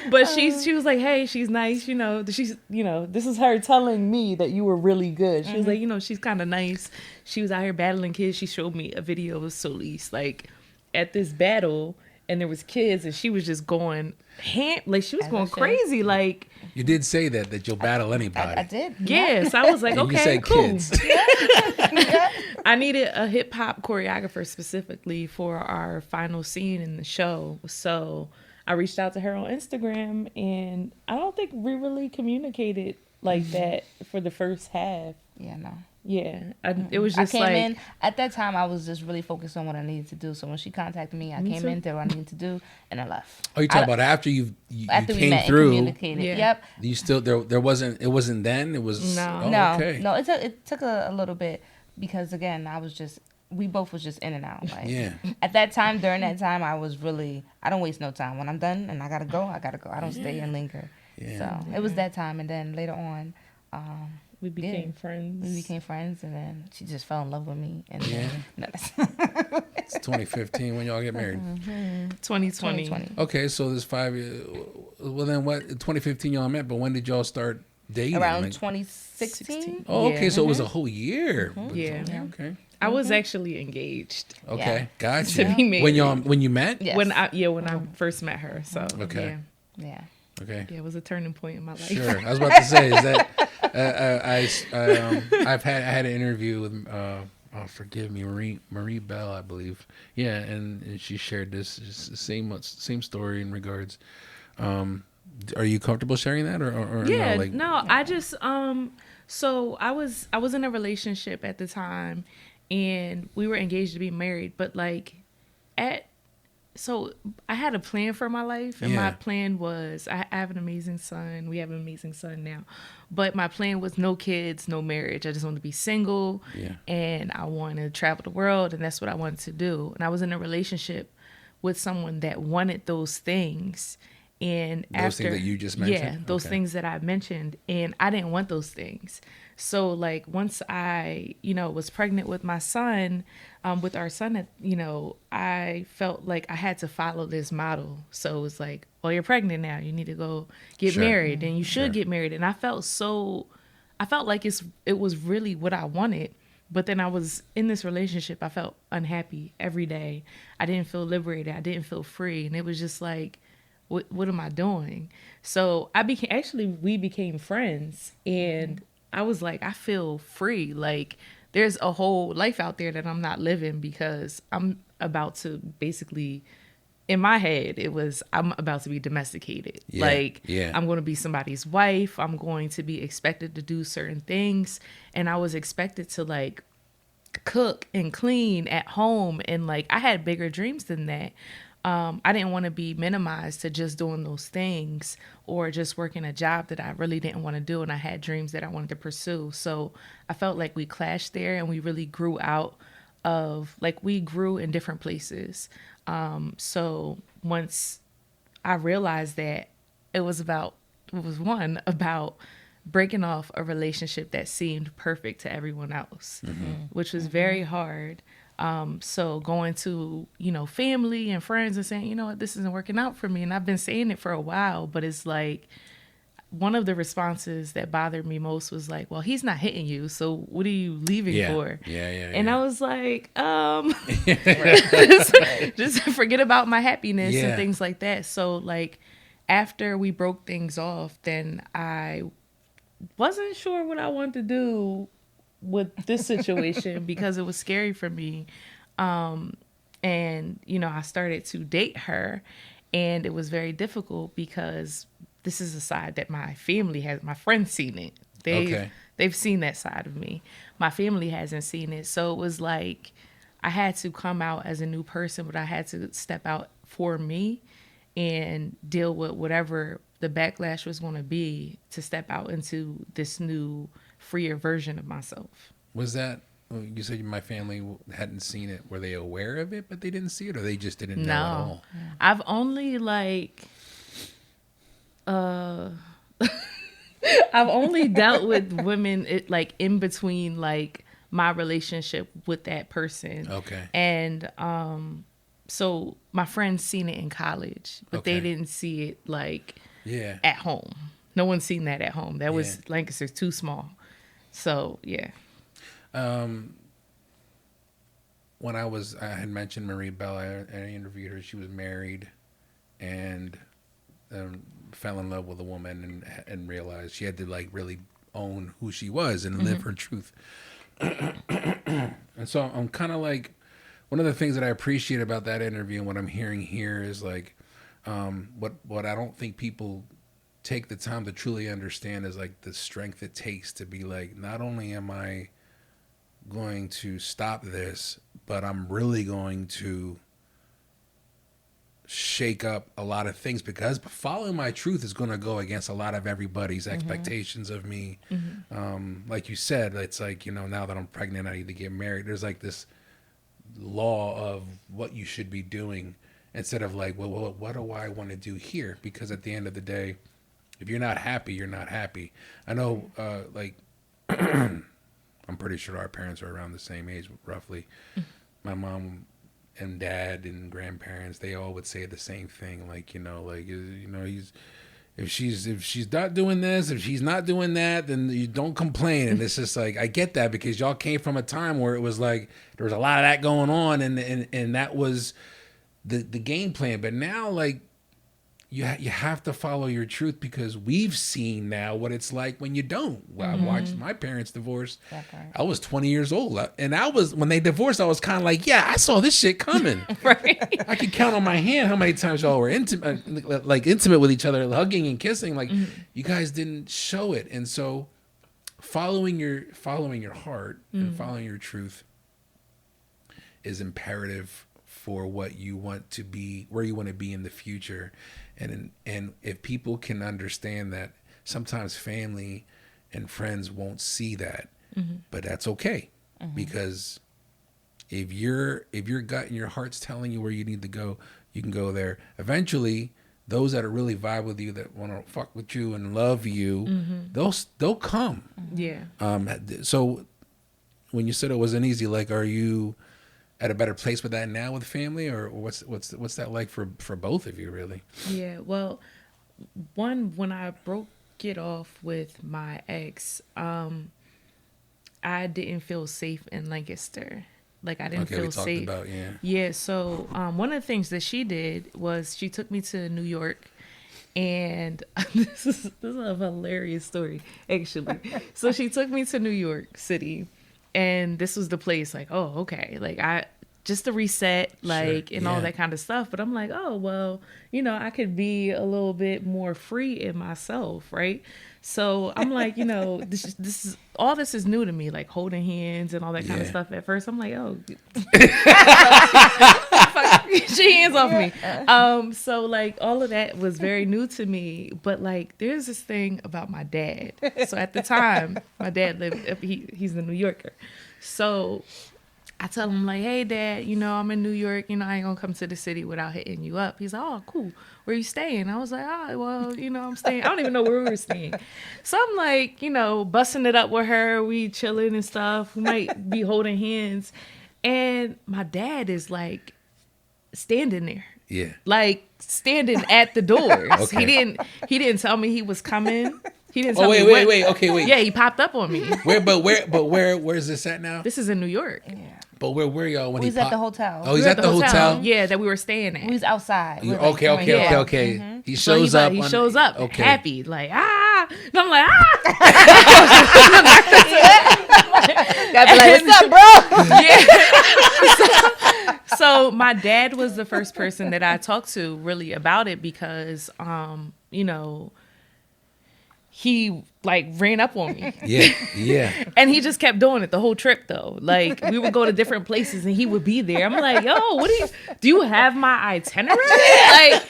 But she was like, "Hey, she's nice, she's this is her telling me that you were really good." She was like, she's kind of nice. She was out here battling kids. She showed me a video of Solise like at this battle, and there was kids, and she was just going like she was going crazy. Like you did say that you'll battle anybody. I did. Yes, I was like, and okay, you said cool. Kids. I needed a hip hop choreographer specifically for our final scene in the show, so I reached out to her on Instagram, and I don't think we really communicated like that for the first half. Yeah, no. Yeah, it was just I came in at that time. I was just really focused on what I needed to do. So when she contacted me, I came in, did what I needed to do, and I left. Oh, you talking about after you after came we met through? And communicated. Yeah. Yep. You still there wasn't. It wasn't then. It was no. Okay. No. It took a little bit because again, we both was just in and out. Like, yeah. At that time, during that time, I don't waste no time. When I'm done and I gotta go, I gotta go. I don't stay and linger. Yeah. So it was that time, and then later on, we became friends. We became friends, and then she just fell in love with me. And It's 2015 when y'all get married. 2020. Okay, so this 5 years. Well, then what? 2015 y'all met, but when did y'all start dating? Around 2016. Oh, okay, so it was a whole year. Yeah. Okay. I was actually engaged. Okay, gotcha. To be married. When you met? Yes. When I first met her. So okay. Yeah. Okay. Yeah, it was a turning point in my life. Sure. I was about to say is that I had an interview with forgive me, Marie Bell, I believe. Yeah, and she shared this same story in regards. Are you comfortable sharing that or yeah? no? No, I just So I was in a relationship at the time, and we were engaged to be married. But so I had a plan for my life, and my plan was I have an amazing son. We have an amazing son now, but my plan was no kids, no marriage. I just wanted to be single, and I wanted to travel the world, and that's what I wanted to do. And I was in a relationship with someone that wanted those things. And those things that you just mentioned? Those things that I mentioned, and I didn't want those things. So once I, was pregnant with my son, with our son, I felt like I had to follow this model. So it was like, well, you're pregnant now. You need to go get married, and you should get married. And I felt like it was really what I wanted. But then I was in this relationship. I felt unhappy every day. I didn't feel liberated. I didn't feel free. And it was just like, what am I doing? So we became friends, and I was like, I feel free. Like there's a whole life out there that I'm not living because I'm about to basically, in my head, I'm about to be domesticated. I'm going to be somebody's wife. I'm going to be expected to do certain things. And I was expected to cook and clean at home. And I had bigger dreams than that. I didn't want to be minimized to just doing those things or just working a job that I really didn't want to do. And I had dreams that I wanted to pursue. So I felt like we clashed there, and we really grew out of, we grew in different places. So once I realized that it was about breaking off a relationship that seemed perfect to everyone else, which was very hard. So going to, family and friends and saying, what, this isn't working out for me. And I've been saying it for a while, but it's one of the responses that bothered me most was well, he's not hitting you. So what are you leaving for? And I was like, just forget about my happiness and things like that. So after we broke things off, then I wasn't sure what I wanted to do with this situation because it was scary for me. And, I started to date her, and it was very difficult because this is a side that my family has, my friends seen it. They've seen that side of me. My family hasn't seen it. So it was I had to come out as a new person, but I had to step out for me and deal with whatever the backlash was going to be to step out into this new freer version of myself. Was that, you said my family hadn't seen it, were they aware of it but they didn't see it, or they just didn't know at all? I've only I've only dealt with women in between my relationship with that person. And so my friends seen it in college, but they didn't see it at home. No one's seen that at home. That was Lancaster's too small. So when I had mentioned Marie Bell, I interviewed her. She was married and fell in love with a woman and realized she had to really own who she was and live her truth. And so I'm kind of one of the things that I appreciate about that interview and what I'm hearing here is what I don't think people take the time to truly understand is the strength it takes to be not only am I going to stop this, but I'm really going to shake up a lot of things, because following my truth is going to go against a lot of everybody's expectations of me. Like you said, it's now that I'm pregnant, I need to get married. There's this law of what you should be doing instead of well, what do I want to do here? Because at the end of the day, if you're not happy, you're not happy. I know, I'm pretty sure our parents are around the same age, roughly. My mom and dad and grandparents, they all would say the same thing. if she's not doing this, if she's not doing that, then you don't complain. And it's just like, I get that, because y'all came from a time where it was like there was a lot of that going on, and that was the game plan. But now, like, you have to follow your truth, because we've seen now what it's like when you don't. I watched my parents divorce. I was 20 years old, and when they divorced, I was kind of like, yeah, I saw this shit coming. Right. I could count on my hand how many times y'all were intimate with each other, hugging and kissing. Like, you guys didn't show it. And so following your heart and following your truth is imperative for what you want to be, where you want to be in the future. And if people can understand that, sometimes family and friends won't see that, but that's okay, because if your gut and your heart's telling you where you need to go, you can go there. Eventually, those that are really vibe with you, that want to fuck with you and love you, they'll come. Yeah. So when you said it wasn't easy, like, are you at a better place with that now with family, or what's that like for both of you, really? Yeah, well, when I broke it off with my ex, I didn't feel safe in Lancaster. Like, I didn't feel safe. Yeah. So one of the things that she did was she took me to New York, and this is a hilarious story, actually. So she took me to New York City. And this was the place, like, oh, okay. Like, just to reset, like, and all that kind of stuff. But I'm like, oh, well, I could be a little bit more free in myself, right? So I'm like, this is new to me, like holding hands and all that kind of stuff. At first, I'm like, oh, get your hands off me. So, like, all of that was very new to me. But, like, there's this thing about my dad. So at the time, my dad he's a New Yorker. So I tell him, like, hey, Dad, I'm in New York. I ain't gonna come to the city without hitting you up. He's like, oh, cool. Where you staying? I was like, oh, well, I'm staying. I don't even know where we were staying. So I'm like, busting it up with her. We chilling and stuff. We might be holding hands. And my dad is, like, standing there. Yeah. Like, standing at the doors. Okay. He didn't tell me he was coming. He didn't tell me. Wait. Okay, wait. Yeah, he popped up on me. Where's this at now? This is in New York. Yeah. But where y'all when he's at the hotel? Oh, he's at the hotel. Yeah, that we were staying at. He was outside. Okay. Mm-hmm. He shows up. He shows up happy, like, ah. And I'm like, Gotta be like, what's up, bro? Yeah. So my dad was the first person that I talked to really about it, because, he, like, ran up on me. Yeah. And he just kept doing it the whole trip, though. Like, we would go to different places and he would be there. I'm like, yo, do you have my itinerary? Like,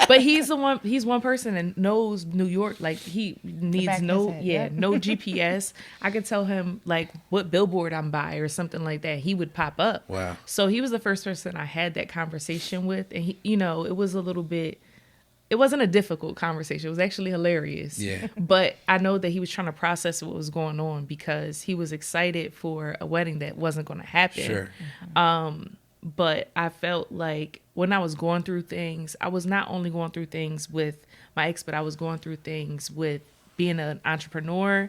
but he's one person that knows New York. Like, he needs no GPS. I could tell him, like, what billboard I'm by or something like that. He would pop up. Wow. So he was the first person I had that conversation with. And he, it was a little bit, it wasn't a difficult conversation. It was actually hilarious. Yeah. But I know that he was trying to process what was going on, because he was excited for a wedding that wasn't going to happen. Sure. But I felt like when I was going through things, I was not only going through things with my ex, but I was going through things with being an entrepreneur.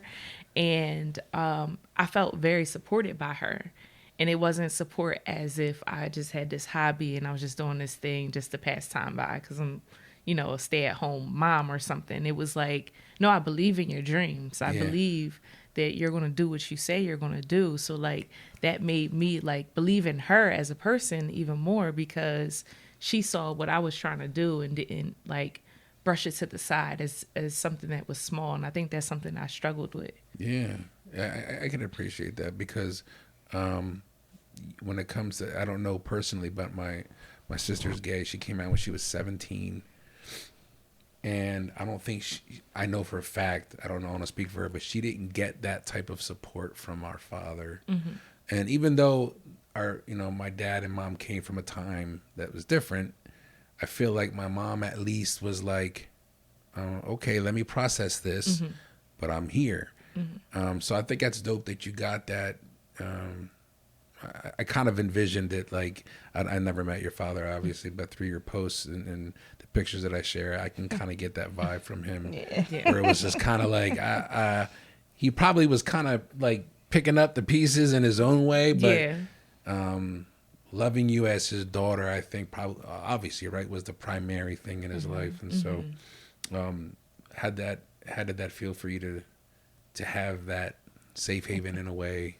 And I felt very supported by her. And it wasn't support as if I just had this hobby and I was just doing this thing just to pass time by, because I'm, a stay-at-home mom or something. It was like, no, I believe in your dreams. I believe that you're going to do what you say you're going to do. So, like, that made me, like, believe in her as a person even more, because she saw what I was trying to do and didn't, like, brush it to the side as something that was small. And I think that's something I struggled with. Yeah, I can appreciate that, because when it comes to, I don't know personally, but my sister's gay. She came out when she was 17. And I don't think I know for a fact, I don't want to speak for her, but she didn't get that type of support from our father. Mm-hmm. And even though my dad and mom came from a time that was different, I feel like my mom at least was like, okay, let me process this, but I'm here. Mm-hmm. So I think that's dope that you got that I kind of envisioned it like I never met your father, obviously, but through your posts and the pictures that I share, I can kind of get that vibe from him, where it was just kind of like he probably was kind of like picking up the pieces in his own way, but loving you as his daughter, I think probably obviously right was the primary thing in his life, and so how did that feel for you to have that safe haven in a way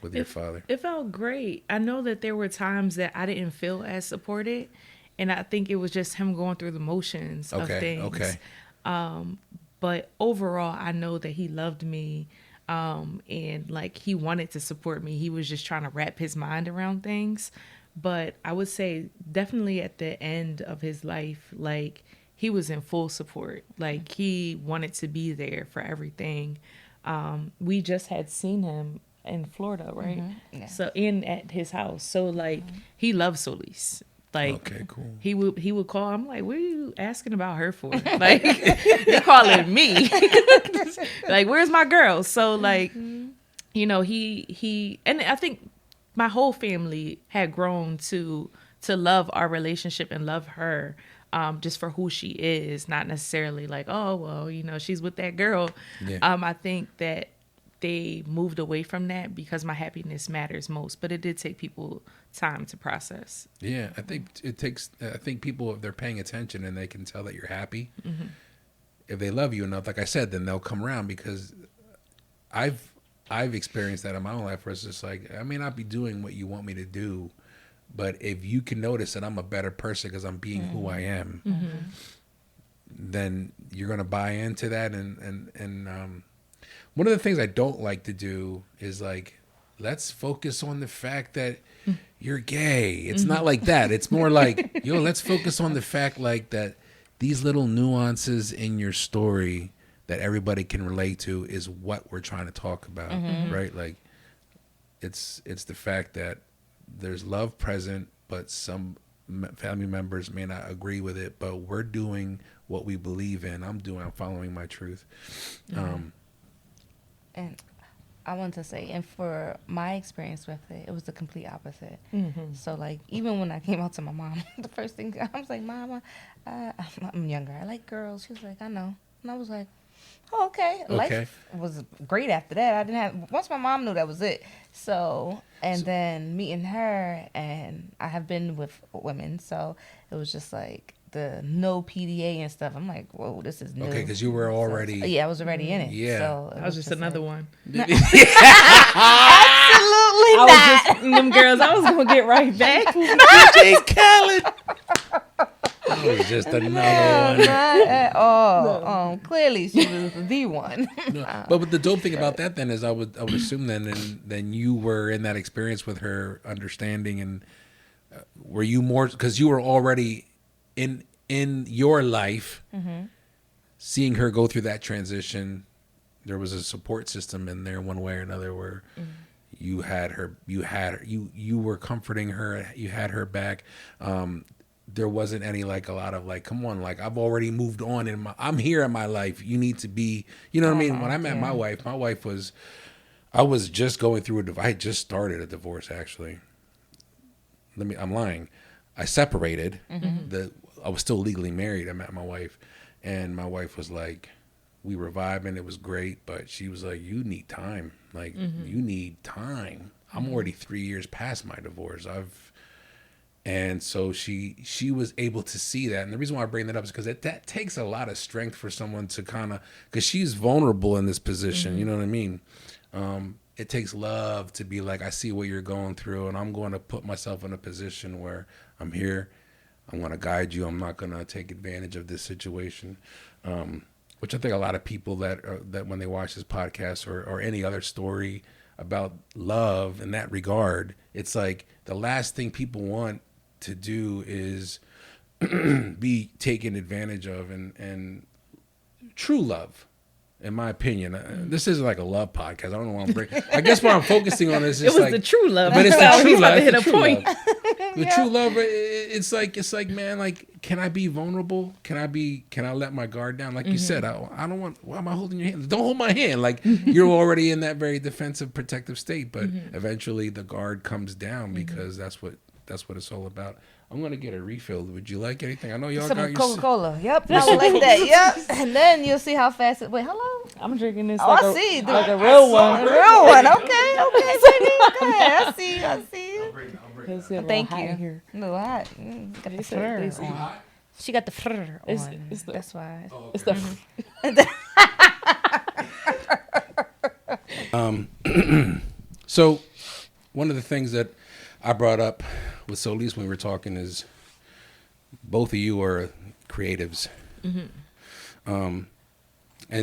with your father? It felt great. I know that there were times that I didn't feel as supported, and I think it was just him going through the motions of things. Okay. But overall, I know that he loved me, and like he wanted to support me. He was just trying to wrap his mind around things. But I would say definitely at the end of his life, like he was in full support. Like he wanted to be there for everything. We just had seen him in Florida, right? Mm-hmm. Yeah. So at his house. So like he loves Solise. Like, okay, cool. He would call. I'm like, what are you asking about her for? Like, you're calling me. Like, where's my girl? So like, you know, he and I think my whole family had grown to love our relationship and love her, just for who she is, not necessarily like, oh well, you know, she's with that girl. Yeah. I think that they moved away from that because my happiness matters most, but it did take people time to process. Yeah, I think people, if they're paying attention and they can tell that you're happy, if they love you enough, like I said, then they'll come around, because I've experienced that in my own life where it's just like, I may not be doing what you want me to do, but if you can notice that I'm a better person because I'm being who I am, then you're going to buy into that. And one of the things I don't like to do is like, let's focus on the fact that you're gay. It's not like that. It's more like, yo, let's focus on the fact like that these little nuances in your story that everybody can relate to is what we're trying to talk about, right? Like it's the fact that there's love present, but some family members may not agree with it, but we're doing what we believe in. I'm following my truth. And I want to say, and for my experience with it, it was the complete opposite. So, like, even when I came out to my mom, the first thing, I was like, Mama, I'm younger. I like girls. She was like, I know. And I was like, oh, okay. Life was great after that. Once my mom knew, that was it. So, then meeting her, and I have been with women, so it was just like, the no PDA and stuff. I'm like, whoa, this is new. Okay, because you were already... I was already in it. Yeah. So I was just another one. Absolutely not. I was just them girls. I was going to get right back. DJ Khaled. I was just another one. Not at all. No. Clearly, she was the one. No. But the dope thing about that then is I would assume then you were in that experience with her, understanding, and were you more... Because you were already... In your life, seeing her go through that transition, there was a support system in there one way or another where you were comforting her, you had her back. There wasn't any like a lot of like, come on, like I've already moved on I'm here in my life. You need to be, you know what I mean? When I met my wife was, I was just going through I had just started a divorce actually. I'm lying. I separated. I was still legally married. I met my wife, and my wife was like, we were vibing. It was great, but she was like, you need time. Like, you need time. I'm already 3 years past my divorce. And so she was able to see that. And the reason why I bring that up is because that takes a lot of strength for someone to kind of, because she's vulnerable in this position. You know what I mean? It takes love to be like, I see what you're going through, and I'm going to put myself in a position where I'm here. I'm going to guide you. I'm not going to take advantage of this situation, which I think a lot of people that when they watch this podcast or any other story about love in that regard, it's like the last thing people want to do is be taken advantage of, and true love. In my opinion, this isn't like a love podcast. I don't know what I'm bringing. I guess what I'm focusing on is just it was the true love. But it's the true love. Hit a point. The true love. It's like man, like can I be vulnerable? Can I let my guard down? Like you said, I don't want, why am I holding your hand? Don't hold my hand. Like you're already in that very defensive, protective state, but eventually the guard comes down because that's what it's all about. I'm going to get a refill. Would you like anything? I know y'all got your Coca-Cola. Yep. I like that. Yep. And then you'll see how fast it, wait, hello? I'm drinking this like a real one. A real one. Okay, baby. Go ahead. I see you. Thank you. Here. A little hot. Got the fur on. She got the fur on. That's why. Oh, okay. It's the So one of the things that I brought up with Solise when we were talking is both of you are creatives. And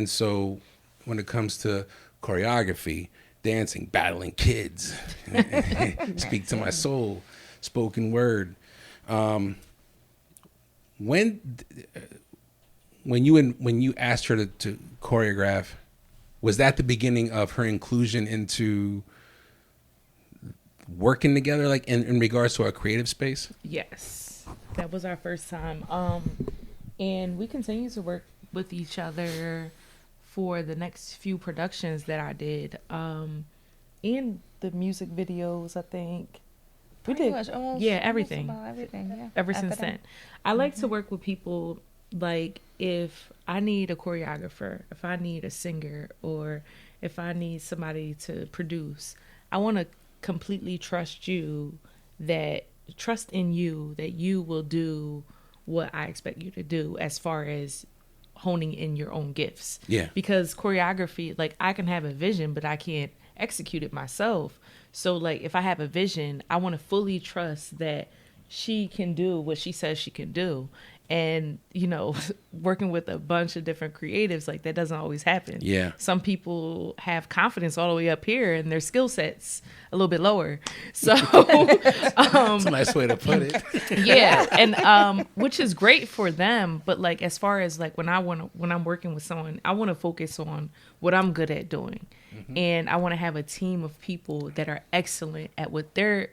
so when it comes to choreography, dancing, battling kids, speak to my soul, spoken word. When you asked her to choreograph, was that the beginning of her inclusion into working together, like in regards to our creative space? Yes, that was our first time. And we continue to work with each other for the next few productions that I did. And the music videos, I think. We did. Everything. Yeah. Ever since then. I like to work with people, like if I need a choreographer, if I need a singer, or if I need somebody to produce, I want to completely trust in you that you will do what I expect you to do as far as honing in your own gifts. Yeah. Because choreography, like I can have a vision, but I can't execute it myself. So like if I have a vision, I want to fully trust that she can do what she says she can do. And, you know, working with a bunch of different creatives, like that doesn't always happen. Yeah. Some people have confidence all the way up here and their skill set's a little bit lower. So That's a nice way to put it. Yeah. And which is great for them. But like as far as like when I'm working with someone, I want to focus on what I'm good at doing. And I want to have a team of people that are excellent at what their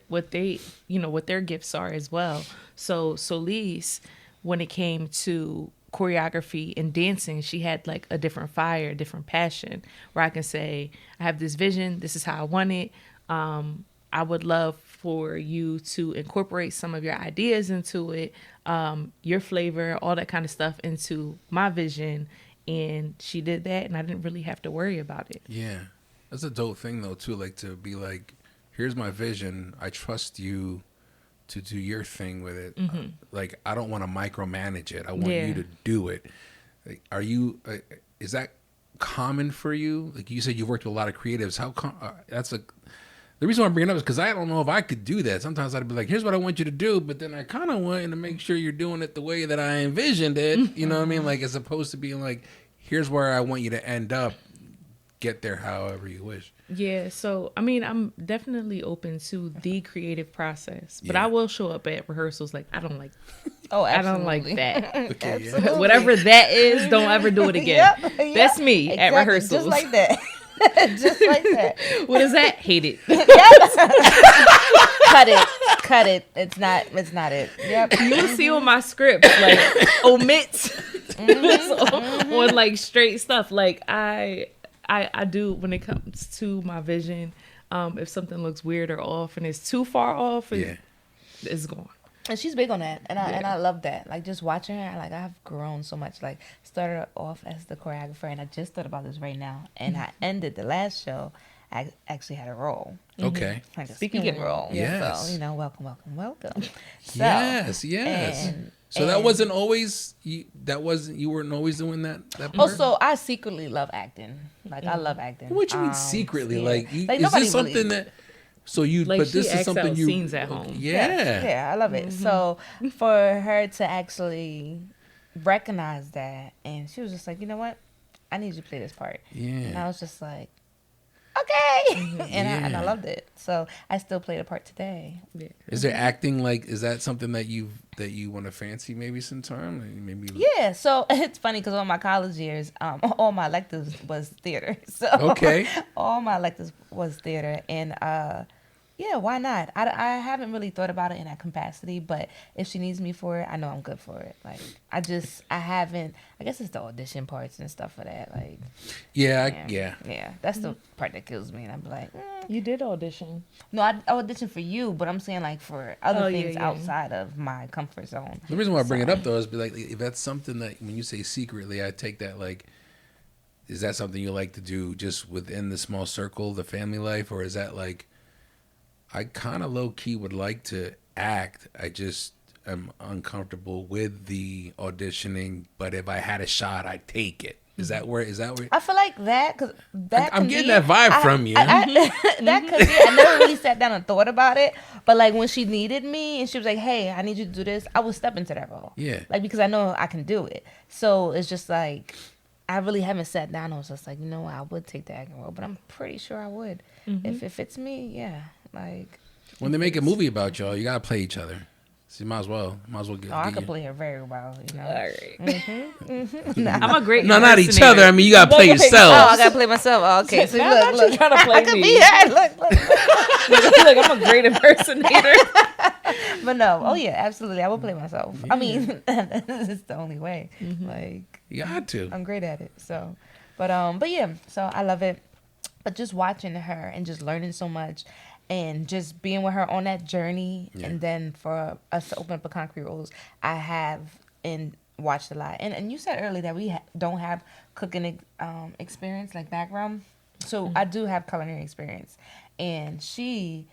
gifts are as well. So Solise, when it came to choreography and dancing, she had like a different fire, a different passion, where I can say, I have this vision, this is how I want it. I would love for you to incorporate some of your ideas into it, your flavor, all that kind of stuff into my vision. And she did that, and I didn't really have to worry about it. Yeah. That's a dope thing though too, like to be like, here's my vision, I trust you to do your thing with it. Like I don't want to micromanage it. I want you to do it. Like, are you? Is that common for you? Like you said, you've worked with a lot of creatives. The reason why I'm bringing it up is because I don't know if I could do that. Sometimes I'd be like, here's what I want you to do, but then I kind of want to make sure you're doing it the way that I envisioned it. You know what I mean? Like as opposed to being like, here's where I want you to end up. Get there however you wish. Yeah, so I mean, I'm definitely open to the creative process, but I will show up at rehearsals like I don't like. Oh, absolutely. I don't like that. Okay, yeah. Whatever that is, don't ever do it again. Yep, That's me at rehearsals. Just like that. Just like that. What is that? Hate it. Cut it. It's not it. Yep. You will see on my script like omits on like straight stuff. Like I do when it comes to my vision. If something looks weird or off and it's too far off, it's gone. And she's big on that, and I love that. Like just watching her, like I've grown so much. Like started off as the choreographer, and I just thought about this right now. And I ended the last show. I actually had a role. Okay. Like a speaking role. Yes. So welcome. So, yes. So that wasn't always you. You weren't always doing that part? Also, I secretly love acting. Like I love acting. What you mean secretly? Yeah. Like is nobody this something really, that? So you, like but this she is something you scenes at home. Yeah, I love it. So for her to actually recognize that, and she was just like, you know what, I need you to play this part. Yeah, and I was just like, okay, and I loved it. So I still play the part today. Yeah. Is there acting is that something that you want to fancy maybe sometime? Maybe. Yeah. So it's funny because all my college years, all my electives was theater. So okay, all my electives was theater, and Yeah, why not? I haven't really thought about it in that capacity, but if she needs me for it, I know I'm good for it. Like, I haven't, I guess it's the audition parts and stuff for that. Like, yeah. That's the part that kills me. And I'm like, You did audition. No, I auditioned for you, but I'm saying like for other things outside of my comfort zone. The reason why I bring it up though is like, if that's something that when you say secretly, I take that like, is that something you like to do just within the small circle, the family life, or is that like, I kind of low key would like to act. I just am uncomfortable with the auditioning, but if I had a shot, I'd take it. Is that where? I feel like that because I'm getting that vibe from you. That could be. I never really sat down and thought about it, but like when she needed me and she was like, "Hey, I need you to do this," I would step into that role. Yeah. Like because I know I can do it. So it's just like I really haven't sat down. I was just like, you know what, I would take the acting role, but I'm pretty sure I would if it's me. Yeah. Like when they make a movie about y'all, you gotta play each other. So you might as well get. I could play her very well. You know. All right. I'm a great. No, not each other. I mean, you gotta play yourself. Oh, I gotta play myself. Oh, okay. So look, trying to play I could be her. Look, I'm a great impersonator. But no, yeah, absolutely, I will play myself. Yeah. I mean, it's the only way. Like you got to. I'm great at it. So, but yeah. So I love it. But just watching her and just learning so much. And just being with her on that journey, and then for us to open up a Concrete Rose, I have and watched a lot. And you said earlier that we don't have cooking experience, like background. So I do have culinary experience. And she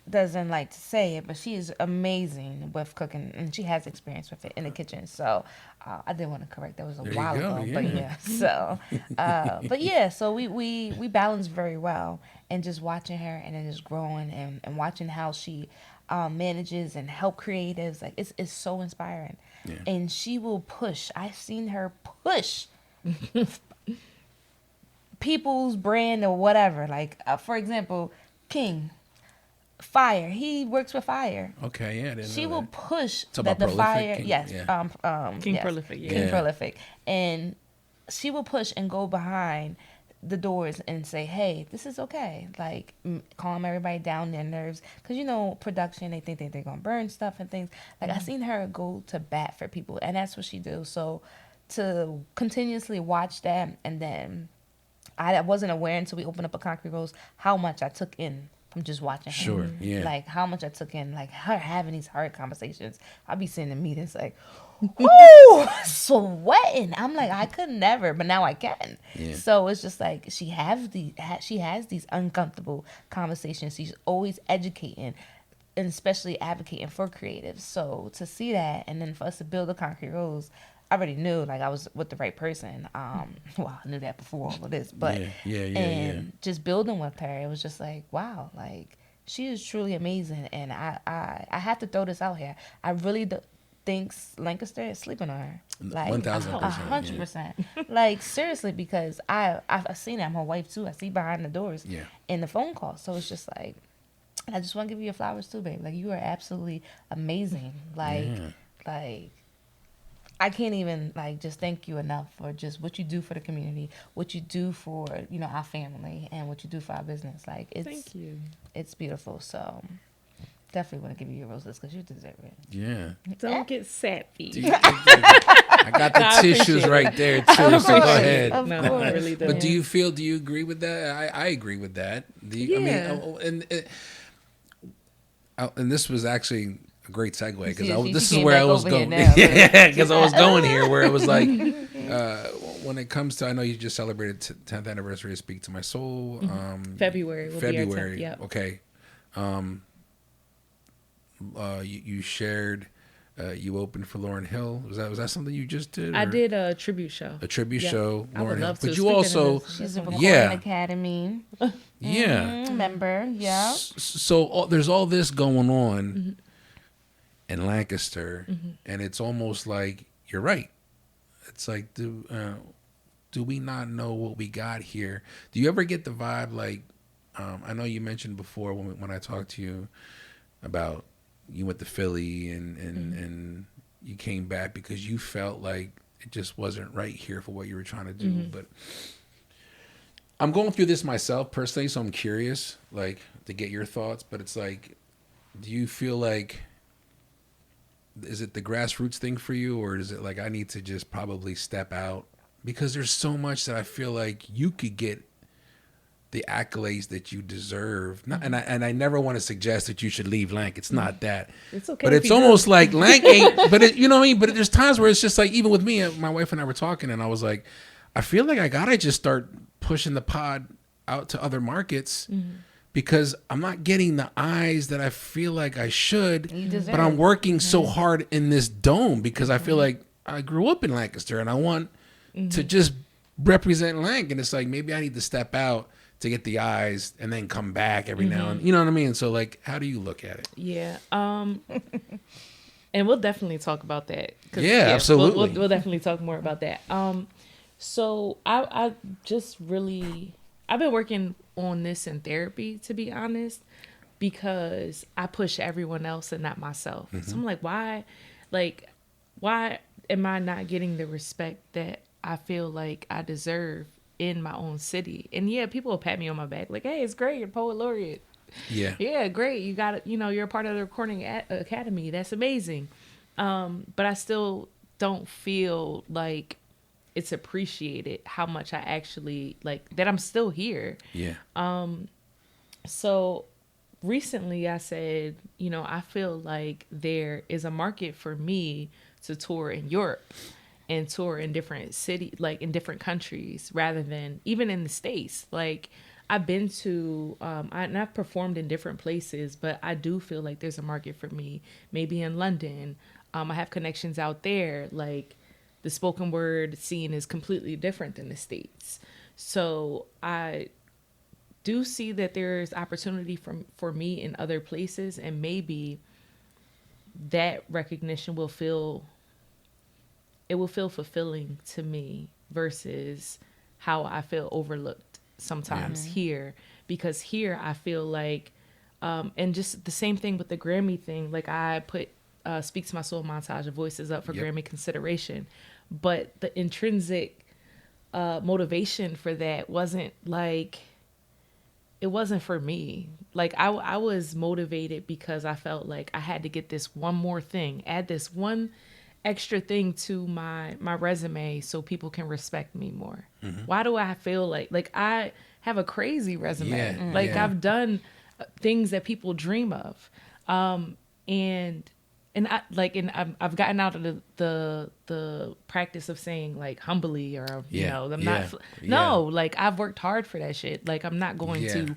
doesn't like to say it, but she is amazing with cooking, and she has experience with it in the kitchen. So I did want to correct that was a while ago, but yeah. So, but yeah, so we balance very well, and just watching her and then just growing and watching how she manages and help creatives, like it's so inspiring. Yeah. And she will push. I've seen her push people's brand or whatever. Like for example, King. Fire. He works with fire. Okay, yeah. She will push that the fire. King, yes. Yeah. King Prolific. Yeah. King Prolific, and she will push and go behind the doors and say, "Hey, this is okay." Like calm everybody down, their nerves, because you know production. They think that they're gonna burn stuff and things. Like I seen her go to bat for people, and that's what she do. So to continuously watch that, and then I wasn't aware until we opened up a Concrete Rose how much I took in. From just watching her. Sure, yeah. Like how much I took in, like her having these hard conversations. I'll be sitting in meetings like, whoo, sweating. I'm like, I could never, but now I can. Yeah. So it's just like she has these uncomfortable conversations. She's always educating, and especially advocating for creatives. So to see that, and then for us to build a Concrete Rose, I already knew like I was with the right person. Well, I knew that before all of this, but just building with her, it was just like, wow, like she is truly amazing. And I have to throw this out here. I really think Lancaster is sleeping on her. Like 100%. Like seriously, because I've seen it. I'm her wife too. I see behind the doors in the phone call. So it's just like, I just want to give you your flowers too, babe. Like you are absolutely amazing. Like I can't even like just thank you enough for just what you do for the community, what you do for, you know, our family, and what you do for our business. Like thank you. It's beautiful. So definitely want to give you your roses because you deserve it. Yeah. Don't get sappy. I got the tissues right there too. So go ahead. Of course. I really do. But do you agree with that? I agree with that. And this was actually a great segue because this is where I was going. Yeah, because I was going here where it was like, when it comes to, I know you just celebrated 10th anniversary of Speak to My Soul. February. Will be our 10th, yep. Okay. You shared. You opened for Lauryn Hill. Was that something you just did? I did a tribute show. A tribute show. I would love to. But you also, she's a Recording Academy. Member. Yeah. So there's all this going on in Lancaster, and it's almost like you're right. It's like, do we not know what we got here? Do you ever get the vibe like? I know you mentioned before when I talked to you about. You went to Philly and you came back because you felt like it just wasn't right here for what you were trying to do. But I'm going through this myself personally, so I'm curious, like, to get your thoughts. But it's like, do you feel like, is it the grassroots thing for you, or is it like I need to just probably step out? Because there's so much that I feel like you could get the accolades that you deserve. Not, and I never want to suggest that you should leave Lanc. It's not that. It's okay. But it's almost like Lanc ain't, but it, you know what I mean? But there's times where it's just like, even with me, my wife and I were talking, and I was like, I feel like I got to just start pushing the pod out to other markets because I'm not getting the eyes that I feel like I should, but I'm working so hard in this dome because I feel like I grew up in Lancaster and I want to just represent Lanc. And it's like, maybe I need to step out to get the eyes and then come back every now and, you know what I mean? So like, how do you look at it? Yeah. And we'll definitely talk about that. Yeah, absolutely. We'll definitely talk more about that. So I just really, I've been working on this in therapy, to be honest, because I push everyone else and not myself. So I'm like, why am I not getting the respect that I feel like I deserve in my own city? And yeah, people will pat me on my back like, hey, it's great, you're poet laureate. Yeah, great, you got it, you know, you're a part of the recording academy, that's amazing. But I still don't feel like it's appreciated how much I actually like that I'm still here. So recently I said, you know, I feel like there is a market for me to tour in Europe and tour in different cities, like in different countries, rather than even in the States. Like I've been to, and I've performed in different places, but I do feel like there's a market for me, maybe in London. I have connections out there. Like the spoken word scene is completely different than the States. So I do see that there's opportunity for me in other places, and maybe that recognition will feel fulfilling to me versus how I feel overlooked sometimes here, because here I feel like, and just the same thing with the Grammy thing, like I put Speak to My Soul montage of voices up for Grammy consideration, but the intrinsic motivation for that wasn't like, it wasn't for me. Like I was motivated because I felt like I had to get this one more thing, add this one extra thing to my resume so people can respect me more. Why do I feel like I have a crazy resume? I've done things that people dream of. I've gotten out of the practice of saying like humbly or you know, I'm not like I've worked hard for that shit. Like I'm not going to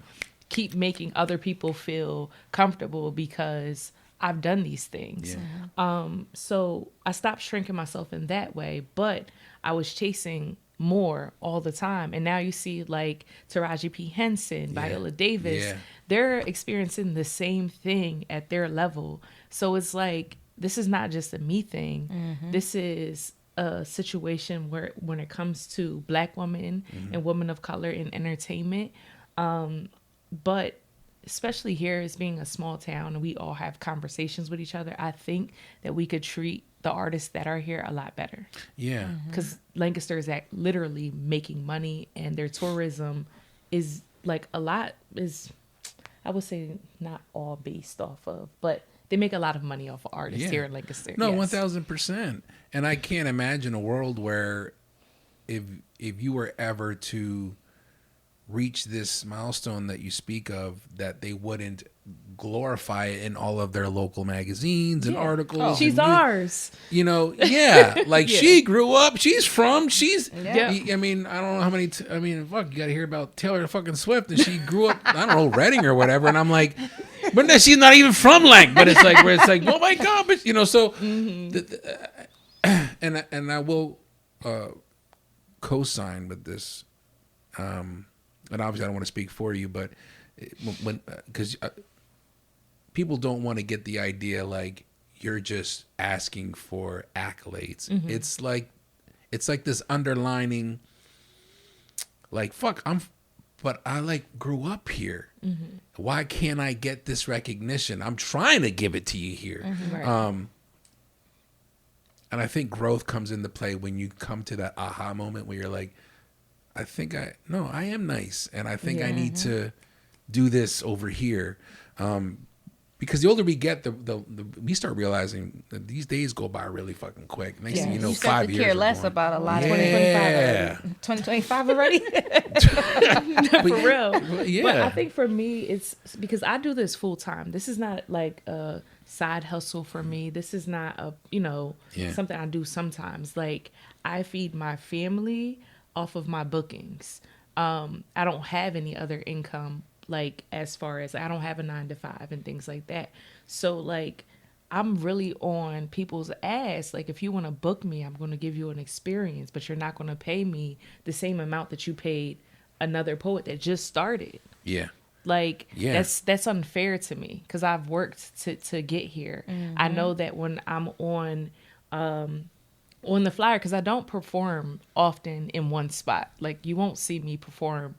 keep making other people feel comfortable because I've done these things. So I stopped shrinking myself in that way, but I was chasing more all the time. And now you see like Taraji P. Henson, Viola Davis, they're experiencing the same thing at their level. So it's like, this is not just a me thing. This is a situation where when it comes to Black women and women of color in entertainment, but especially here as being a small town and we all have conversations with each other, I think that we could treat the artists that are here a lot better. Because Lancaster is literally making money, and their tourism is like a lot is, I would say not all based off of, but they make a lot of money off of artists here in Lancaster. No, 1,000%. And I can't imagine a world where if you were ever to reach this milestone that you speak of, that they wouldn't glorify it in all of their local magazines and articles. She's ours. You know, like she grew up, I mean, I don't know how many, fuck, you got to hear about Taylor fucking Swift, and she grew up, I don't know, Reading or whatever, and I'm like, but then she's not even from Lanc, but it's like, where it's like, oh my God, but, you know, so, and I will co-sign with this, and obviously I don't want to speak for you, but because people don't want to get the idea like you're just asking for accolades. It's like this underlining, like, fuck, but I like grew up here. Why can't I get this recognition? I'm trying to give it to you here. Right. And I think growth comes into play when you come to that aha moment where you're like, I am nice, and I think I need to do this over here. Because the older we get, we start realizing that these days go by really fucking quick. Next thing you know, 5 years. You care less about a lot. Yeah. 2025 already. For real. Yeah. But I think for me, it's because I do this full time. This is not like a side hustle for me. This is not something I do sometimes. Like, I feed my family off of my bookings. I don't have any other income. Like, as far as I don't have a 9-to-5 and things like that. So, like, I'm really on people's ass. Like, if you want to book me, I'm going to give you an experience, but you're not going to pay me the same amount that you paid another poet that just started. Yeah. Like, that's unfair to me because I've worked to get here. Mm-hmm. I know that when I'm on the flyer, because I don't perform often in one spot. Like, you won't see me perform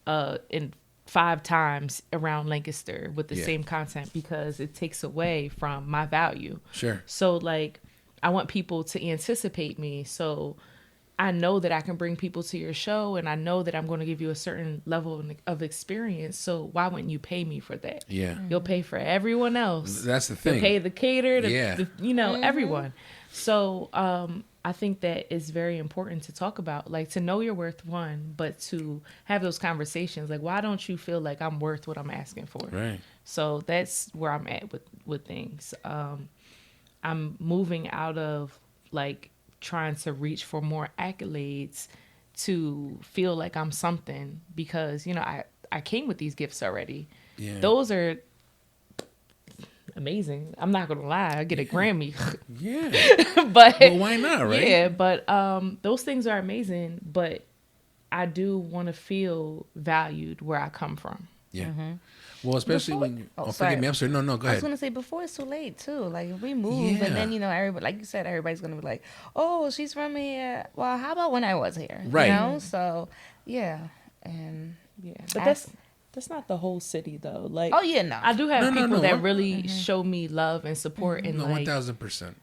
in 5 times around Lancaster with the same content because it takes away from my value. Sure. So, like, I want people to anticipate me. So I know that I can bring people to your show, and I know that I'm going to give you a certain level of experience. So why wouldn't you pay me for that? Yeah. You'll pay for everyone else. That's the thing. You'll pay the caterer, everyone. So I think that is very important to talk about, like, to know your worth, one, but to have those conversations. Like, why don't you feel like I'm worth what I'm asking for? Right. So that's where I'm at with things. I'm moving out of, like, trying to reach for more accolades to feel like I'm something because, I came with these gifts already. Yeah. Those are amazing. I'm not gonna lie, I get a Grammy. Yeah. But well, why not, right? Yeah, but those things are amazing, but I do want to feel valued where I come from. Yeah. Mm-hmm. Well, especially when you forgive me, I'm sorry. No, go ahead. I was gonna say before it's too late too. Like, if we move and then everybody, like you said, everybody's gonna be like, "Oh, she's from here." Well, how about when I was here? Right. So and but that's not the whole city though. Like, oh yeah, no. I do have people that really show me love and support, and 1,000%.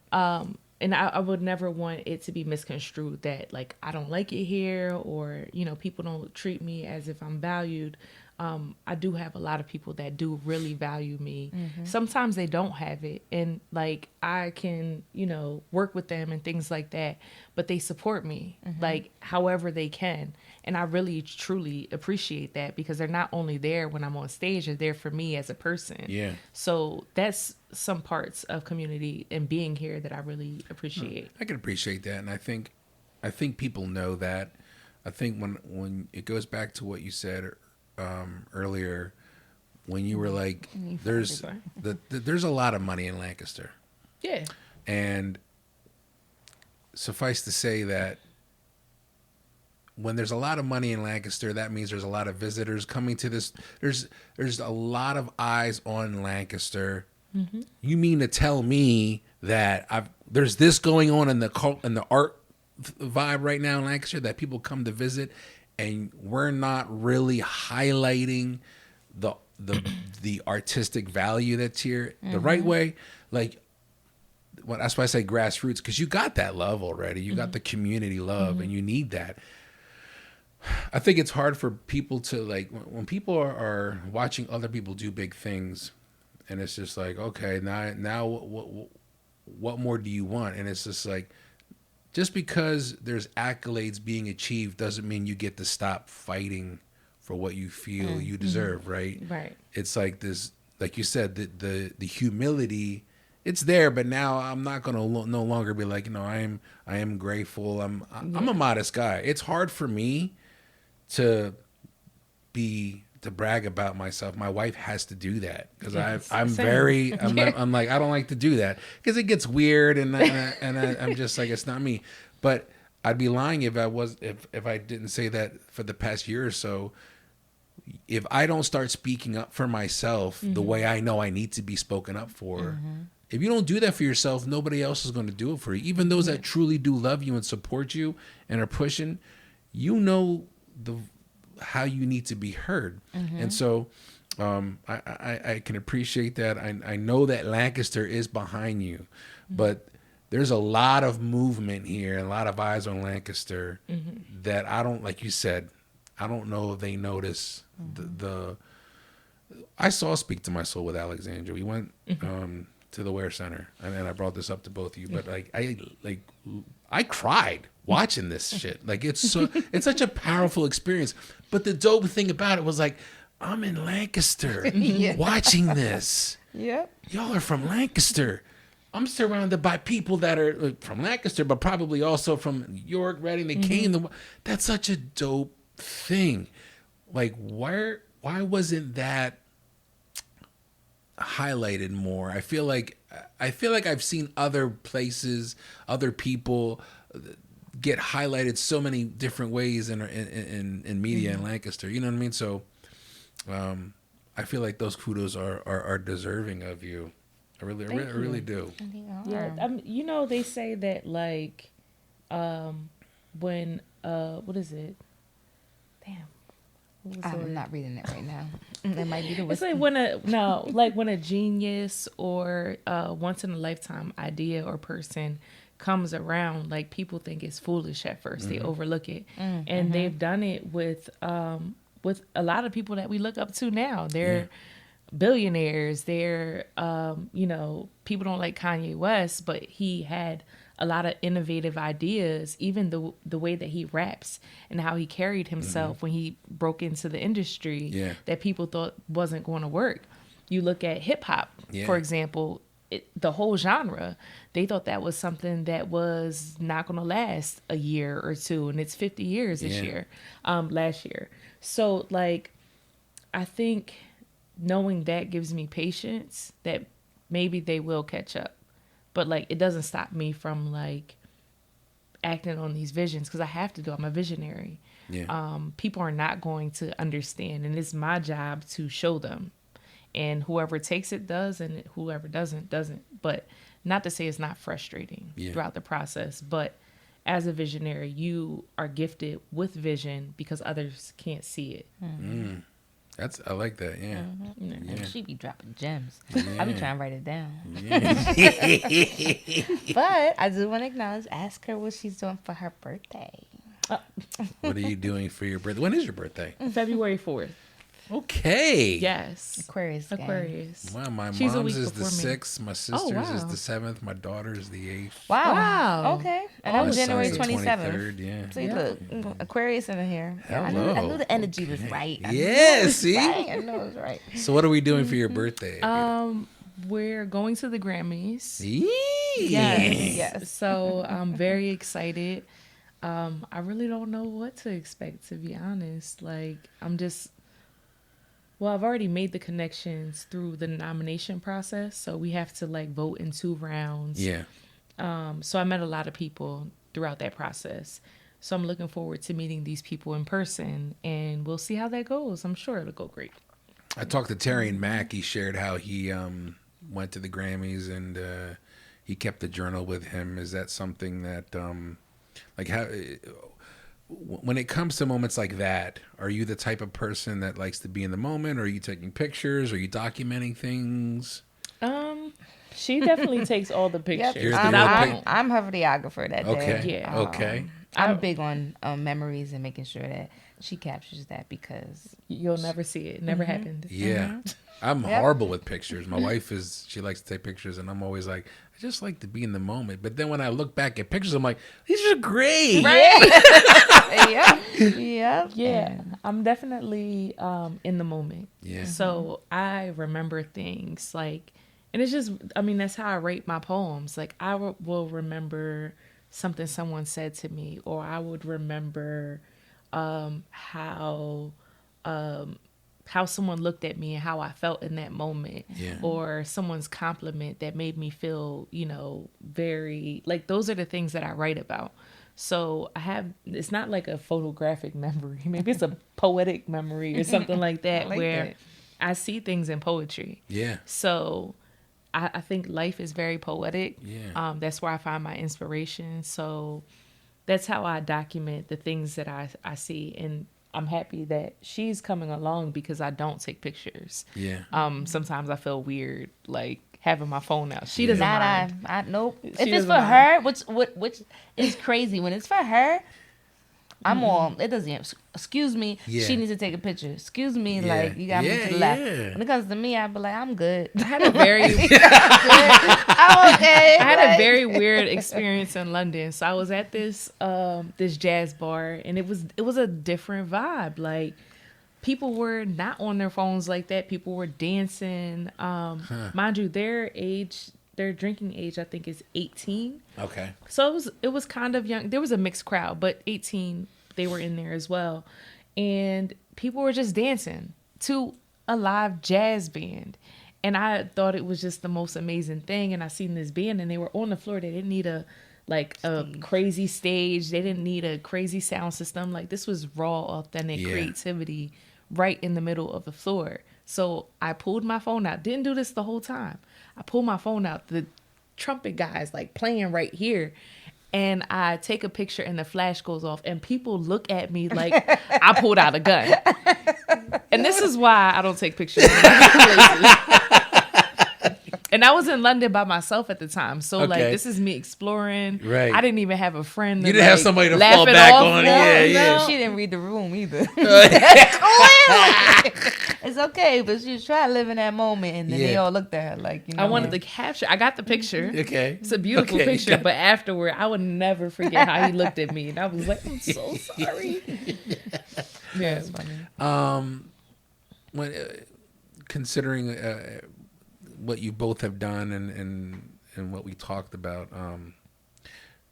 And I would never want it to be misconstrued that, like, I don't like it here, or people don't treat me as if I'm valued. I do have a lot of people that do really value me. Mm-hmm. Sometimes they don't have it, and, like, I can work with them and things like that, but they support me like however they can, and I really truly appreciate that because they're not only there when I'm on stage, they're there for me as a person. Yeah. So that's some parts of community and being here that I really appreciate. I can appreciate that, and I think people know that. I think when it goes back to what you said earlier, when you were like, there's a lot of money in Lancaster. Yeah. And suffice to say that when there's a lot of money in Lancaster, that means there's a lot of visitors coming to this. There's a lot of eyes on Lancaster. Mm-hmm. You mean to tell me that there's this going on in the art vibe right now in Lancaster that people come to visit, and we're not really highlighting the artistic value that's here the right way? Like, well, that's why I say grassroots, because you got that love already. You got the community love, and you need that. I think it's hard for people to, like, when people are watching other people do big things, and it's just like, okay, now what more do you want? And it's just like, just because there's accolades being achieved doesn't mean you get to stop fighting for what you feel you deserve, right? Right. It's like this, like you said, the humility, it's there, but now I'm not gonna no longer be like, I am grateful. I'm a modest guy. It's hard for me to brag about myself. My wife has to do that because I'm like, I don't like to do that because it gets weird, and I'm just like, it's not me. But I'd be lying if I didn't say that for the past year or so. If I don't start speaking up for myself the way I know I need to be spoken up for, if you don't do that for yourself, nobody else is going to do it for you. Even those that truly do love you and support you and are pushing, how you need to be heard. And so I can appreciate that. I know that Lancaster is behind you, but there's a lot of movement here, a lot of eyes on Lancaster that I don't, like you said, I don't know if they notice I saw Speak to My Soul with Alexandra. We went to the Ware Center, and I brought this up to both of you, but I cried watching this shit. Like it's such a powerful experience. But the dope thing about it was like, I'm in Lancaster watching this. Yep. Y'all are from Lancaster. I'm surrounded by people that are from Lancaster, but probably also from York, Reading. They came. That's such a dope thing. Like, why wasn't that highlighted more? I feel like I've seen other places, other people get highlighted so many different ways in media in Lancaster. You know what I mean? So, I feel like those kudos are deserving of you. I really do. Yeah, you know, they say that like, when what is it? Damn. I'm not reading it right now. It might be the. It's like when a genius or once in a lifetime idea or person comes around, like people think it's foolish at first. They overlook it, and they've done it with a lot of people that we look up to now. They're billionaires. They're people don't like Kanye West, but he had a lot of innovative ideas, even the way that he raps and how he carried himself when he broke into the industry that people thought wasn't going to work. You look at hip hop, for example, the whole genre, they thought that was something that was not going to last a year or two, and it's 50 years last year. So like, I think knowing that gives me patience that maybe they will catch up. But like, it doesn't stop me from like acting on these visions, because I have to do. I'm a visionary. People are not going to understand, and it's my job to show them. And whoever takes it does, and whoever doesn't. But not to say it's not frustrating throughout the process. But as a visionary, you are gifted with vision because others can't see it. I like that. She be dropping gems. I be trying to write it down. But I do want to ask her what she's doing for her birthday. What are you doing for your birthday? When is your birthday? February 4th. Okay. Yes. Aquarius. Wow, my mom's is the 6th. My sister's is the 7th. My daughter's the 8th. Wow. Okay. And I'm January 27th. Yeah. See, look, Aquarius in here. Hello. I knew the energy was right. See? Right. I know it was right. So what are we doing for your birthday? We're going to the Grammys. Yes. So I'm very excited. I really don't know what to expect, to be honest. Like, I've already made the connections through the nomination process. So we have to like vote in 2 rounds. Yeah. So I met a lot of people throughout that process. So I'm looking forward to meeting these people in person, and we'll see how that goes. I'm sure it'll go great. I talked to Terry and Mac. He shared how he went to the Grammys and he kept the journal with him. Is that something that when it comes to moments like that, are you the type of person that likes to be in the moment? Or are you taking pictures? Are you documenting things? She definitely takes all the pictures. Yep. I'm her videographer that day. Yeah. Okay. I'm big on memories and making sure that she captures that, because you'll never see it. It never happened. Yeah. I'm horrible with pictures. My wife she likes to take pictures, and I'm always like, I just like to be in the moment. But then when I look back at pictures, I'm like, these are great. Right? Yeah. I'm definitely in the moment. Yeah. So I remember things like, and it's just, that's how I rate my poems. Like, I will remember something someone said to me, or I would remember how someone looked at me and how I felt in that moment, or someone's compliment that made me feel, very, like, those are the things that I write about. So it's not like a photographic memory. Maybe it's a poetic memory or something like that, I see things in poetry. Yeah. So I think life is very poetic. Yeah. That's where I find my inspiration. So that's how I document the things that I see. And I'm happy that she's coming along, because I don't take pictures. Yeah. Sometimes I feel weird, like having my phone out. She doesn't mind. Nope. If it's for her, which is crazy. When it's for her, I'm all, it doesn't, excuse me, she needs to take a picture. Excuse me, like, you got to move to the left. When it comes to me, I'd be like, I'm good. I had a very, I'm okay. I had a very weird experience in London. So I was at this this jazz bar, and it was a different vibe. Like, people were not on their phones like that. People were dancing. Mind you, their drinking age, I think, is 18. Okay. So it was kind of young. There was a mixed crowd, but 18, they were in there as well. And people were just dancing to a live jazz band. And I thought it was just the most amazing thing. And I seen this band, and they were on the floor. They didn't need a crazy stage. They didn't need a crazy sound system. Like, this was raw, authentic creativity right in the middle of the floor. So I pulled my phone out. Didn't do this the whole time. I pulled my phone out. The trumpet guy is like playing right here. And I take a picture, and the flash goes off, and people look at me like I pulled out a gun. And this is why I don't take pictures in places. And I was in London by myself at the time. So, like, this is me exploring. Right. I didn't even have a friend. You didn't have somebody to fall back on. No. She didn't read the room either. It's okay, but she was trying to live in that moment, and then they all looked at her like, I wanted to capture. I got the picture. Okay. It's a beautiful picture, but afterward, I would never forget how he looked at me. And I was like, I'm so sorry. Yeah, it's funny. When considering what you both have done and what we talked about,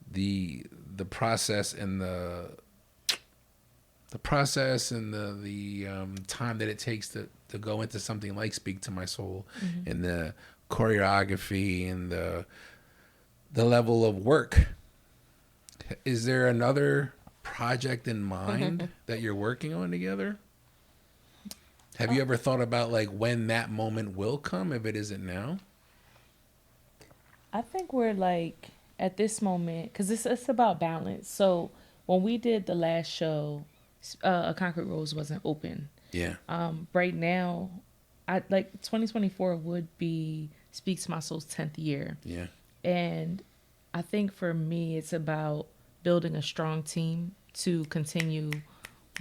the process and the time that it takes to go into something like Speak to My Soul, and the choreography and the level of work. Is there another project in mind that you're working on together? Have you ever thought about, like, when that moment will come, if it isn't now? I think we're, like, at this moment, because it's about balance. So when we did the last show, A Concrete Rose wasn't open. Yeah. Right now, 2024 would be Speak to My Soul's 10th year. Yeah. And I think for me, it's about building a strong team to continue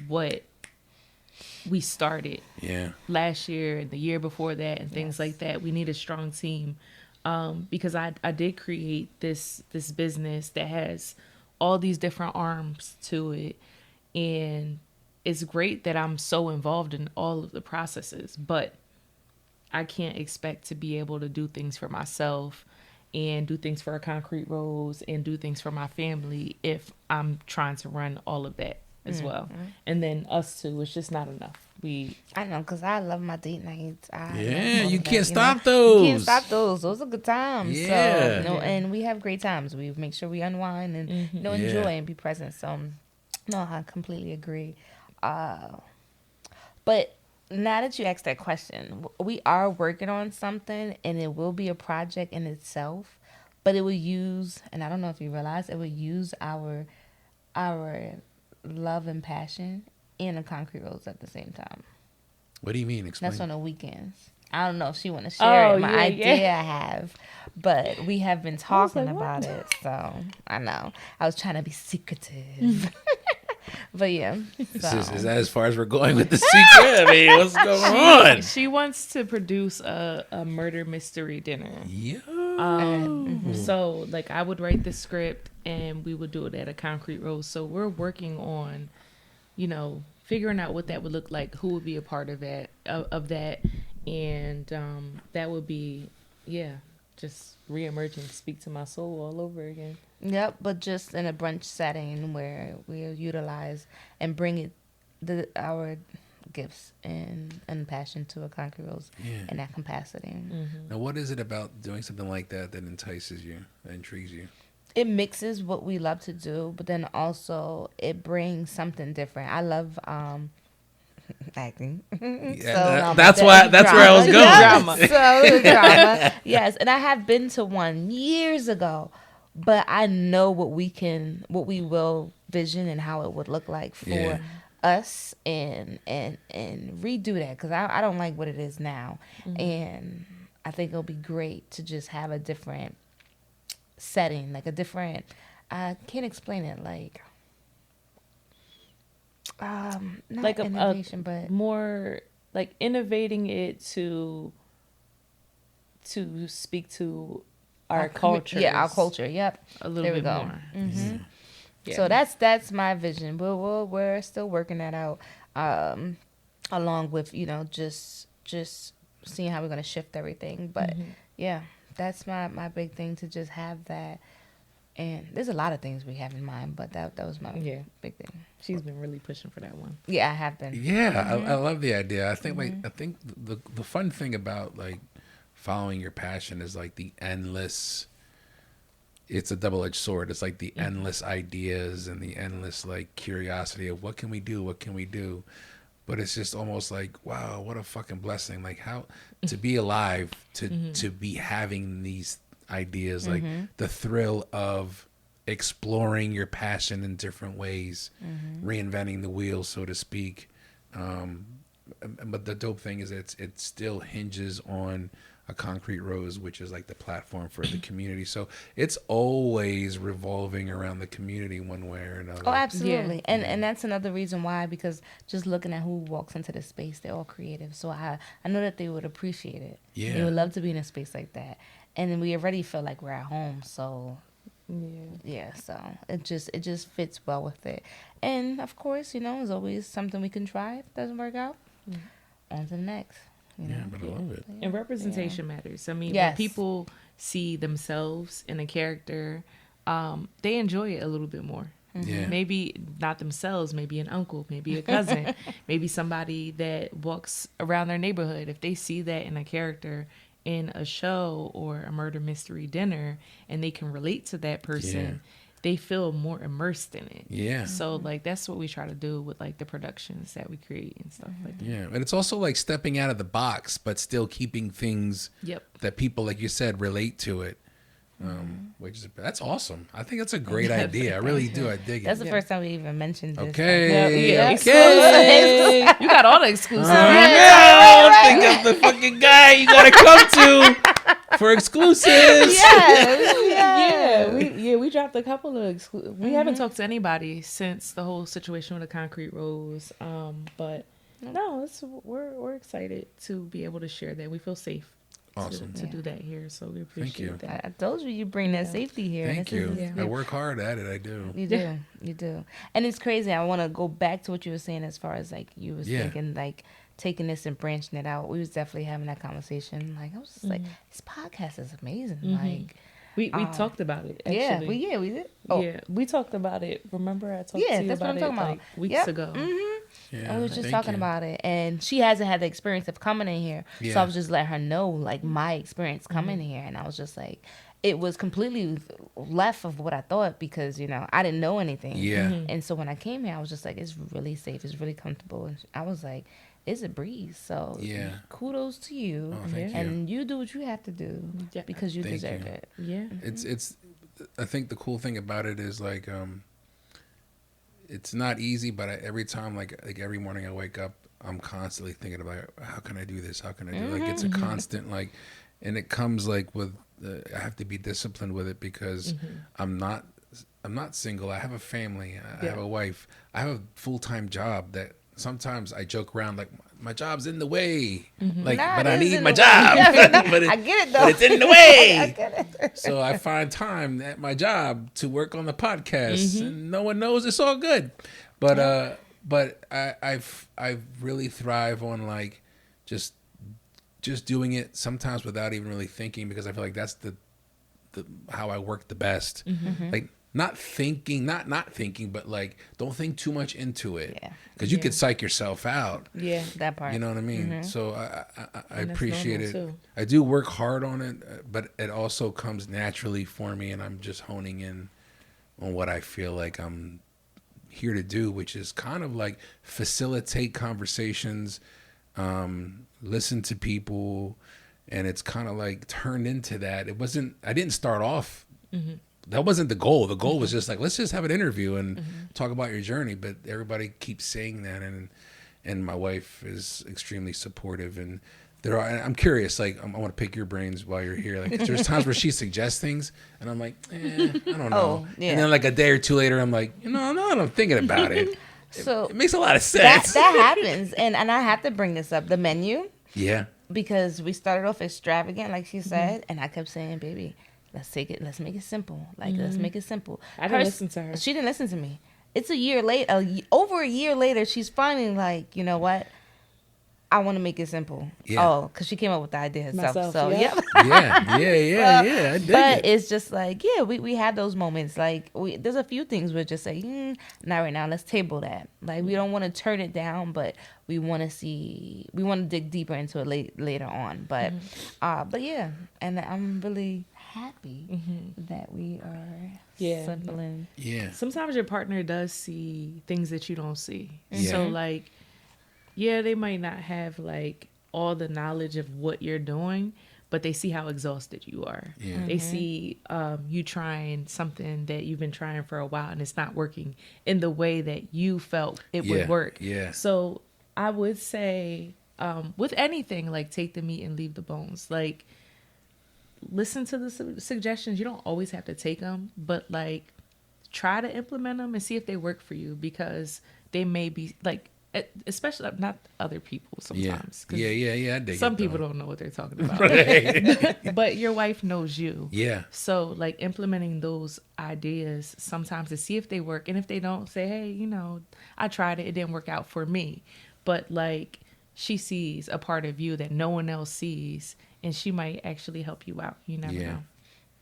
what we started last year and the year before that and things like that. We need a strong team because I did create this business that has all these different arms to it, and it's great that I'm so involved in all of the processes, but I can't expect to be able to do things for myself and do things for A Concrete Rose and do things for my family if I'm trying to run all of that as well. And then us too, it's just not enough. I know, because I love my date nights. You can't stop those. You can't stop those. Those are good times. Yeah. So, and we have great times. We make sure we unwind and enjoy and be present. So, no, I completely agree. But now that you asked that question, we are working on something, and it will be a project in itself, but it will use, and I don't know if you realize, it will use our love and passion and A Concrete Rose at the same time. What do you mean? Explain. That's on the weekends. I don't know if she want to share my idea I have, but we have been talking about it. So I know I was trying to be secretive, but yeah. So. Is that as far as we're going with the secret? I mean, what's going on? She wants to produce a murder mystery dinner. Yeah. So, like, I would write the script, and we would do it at A Concrete Rose. So we're working on, figuring out what that would look like, who would be a part of that, and that would be, just re-emerging Speak to My Soul all over again. Yep, but just in a brunch setting where we'll utilize and bring our gifts and passion to A Concrete Rose in that capacity. Now, what is it about doing something like that entices you, that intrigues you? It mixes what we love to do, but then also it brings something different. I love acting. That's where I was going. Drama. So drama. Yes, and I have been to one years ago, but I know what we will vision and how it would look like for us and redo that, because I don't like what it is now, and I think it'll be great to just have a different setting, like a different, I can't explain it, like Not like innovation, but more like innovating it to speak to our culture. Yeah, our culture. Yep. A little bit more. Mm-hmm. Yeah. So that's my vision. We're still working that out, along with just seeing how we're gonna shift everything. But yeah, that's my big thing, to just have that. And there's a lot of things we have in mind, but that was my big thing. She's been really pushing for that one. Yeah, I have been. Yeah, I love the idea. I think the fun thing about like following your passion is like the endless. It's a double-edged sword. It's like the endless ideas and the endless like curiosity of what can we do, but it's just almost like, wow, what a fucking blessing! Like how to be alive, to be having these ideas, like the thrill of exploring your passion in different ways, reinventing the wheel, so to speak. But the dope thing is it still hinges on a concrete rose, which is like the platform for the community. So it's always revolving around the community one way or another. Oh, absolutely. Yeah. And that's another reason why, because just looking at who walks into the space, they're all creative. So I know that they would appreciate it. Yeah. They would love to be in a space like that. And then we already feel like we're at home. So so it just fits well with it. And of course, there's always something we can try. If it doesn't work out, on to the next. But I love it. And representation matters. I mean, when people see themselves in a character, they enjoy it a little bit more. Yeah. Maybe not themselves, maybe an uncle, maybe a cousin, maybe somebody that walks around their neighborhood. If they see that in a character in a show or a murder mystery dinner and they can relate to that person, they feel more immersed in it. Yeah. So like that's what we try to do with like the productions that we create and stuff like that. Yeah. And it's also like stepping out of the box but still keeping things that people, like you said, relate to it. Which is, that's awesome. I think that's a great idea. I really do. I dig it. That's the first time we even mentioned this. Okay. You got all the exclusives. I think I'm the fucking guy you gotta come to for exclusives. We dropped a couple of exclusives. We haven't talked to anybody since the whole situation with the concrete rose. But no, we're excited to be able to share that. We feel safe. Awesome. To do that here, so we appreciate that. I told you bring that safety here. Thank you. I work hard at it. I do. You do. And it's crazy. I want to go back to what you were saying as far as like you was thinking like taking this and branching it out. We was definitely having that conversation. Like I was just like, this podcast is amazing. Like we talked about it. Actually. We did. Oh. Yeah, we talked about it. Remember, I talked to you about it like weeks ago. Yeah, and we were just talking about it, and she hasn't had the experience of coming in here, so I was just letting her know like my experience coming in here, and I was just like, it was completely left of what I thought because I didn't know anything. And so when I came here, I was just like, it's really safe, it's really comfortable, and I was like, it's a breeze. So kudos to you, and you do what you have to do because you deserve it. Yeah, it's. I think the cool thing about it is like. It's not easy, but every time, like every morning I wake up, I'm constantly thinking about how can I do this? How can I do it? Like it's a constant like, and it comes like with I have to be disciplined with it because I'm not single. I have a family. I have a wife. I have a full-time job that sometimes I joke around like my job's in the way, like but I need my job. But I get it though. But it's in the way. I get it. So I find time at my job to work on the podcast, and no one knows it's all good. But I really thrive on like just doing it sometimes without even really thinking because I feel like that's the how I work the best. Like. Not thinking, but like don't think too much into it because you could psych yourself out. Yeah, that part. You know what I mean? So I appreciate it. Too. I do work hard on it, but it also comes naturally for me, and I'm just honing in on what I feel like I'm here to do, which is kind of like facilitate conversations, listen to people, and it's kind of like turned into that. I didn't start off. That wasn't the goal. The goal was just like, let's just have an interview and talk about your journey. But everybody keeps saying that, and my wife is extremely supportive. And I'm curious, like I want to pick your brains while you're here. Like there's times where she suggests things, and I'm like, I don't know. And then like a day or two later, I'm like, no, I'm thinking about it. So it makes a lot of sense. That happens, and I have to bring this up. The menu. Yeah. Because we started off extravagant, like she said, and I kept saying, "Baby, let's make it simple. Like let's make it simple." I didn't listen to her. She didn't listen to me. It's a year later, over a year later, she's finally like, you know what? I want to make it simple. Yeah. Oh, because she came up with the idea herself. So yeah. Yeah. I dig but it's just like, yeah, we had those moments. Like there's a few things we're just like, not right now. Let's table that. Like we don't want to turn it down, but we want to dig deeper into it later on. But yeah, and I'm really happy that we are simple and Sometimes your partner does see things that you don't see. So like. Yeah, they might not have like all the knowledge of what you're doing, but they see how exhausted you are. Yeah. They see you trying something that you've been trying for a while and it's not working in the way that you felt it would work. Yeah. So I would say with anything, like take the meat and leave the bones. Like listen to the suggestions. You don't always have to take them, but like try to implement them and see if they work for you, because they may be like, especially not other people sometimes. Yeah. Some people don't know what they're talking about. But your wife knows you. Yeah. So like implementing those ideas sometimes to see if they work. And if they don't, say, hey, I tried it. It didn't work out for me. But like she sees a part of you that no one else sees, and she might actually help you out. You never know.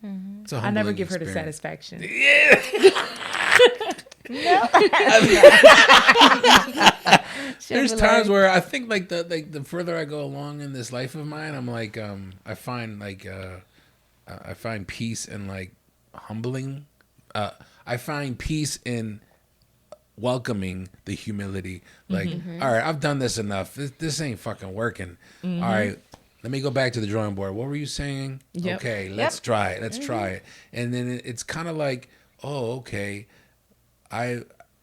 Mm-hmm. I never give her the satisfaction. Yeah. No. There's times where I think like the further I go along in this life of mine, I'm like I find peace in like humbling. I find peace in welcoming the humility. Like, all right, I've done this enough. This ain't fucking working. All right, let me go back to the drawing board. What were you saying? Yep. Okay, let's try it. Let's try it. And then it's kind of like, oh, okay. I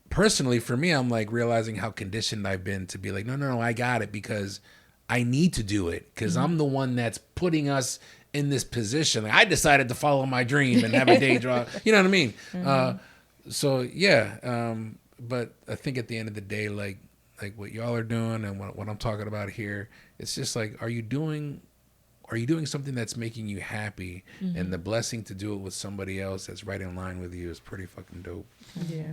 personally, for me, I'm like realizing how conditioned I've been to be like, no, I got it because I need to do it because I'm the one that's putting us in this position. Like, I decided to follow my dream and have a day job. You know what I mean? So yeah, but I think at the end of the day, like what y'all are doing and what I'm talking about here, it's just like, are you doing something that's making you happy? And the blessing to do it with somebody else that's right in line with you is pretty fucking dope. Yeah.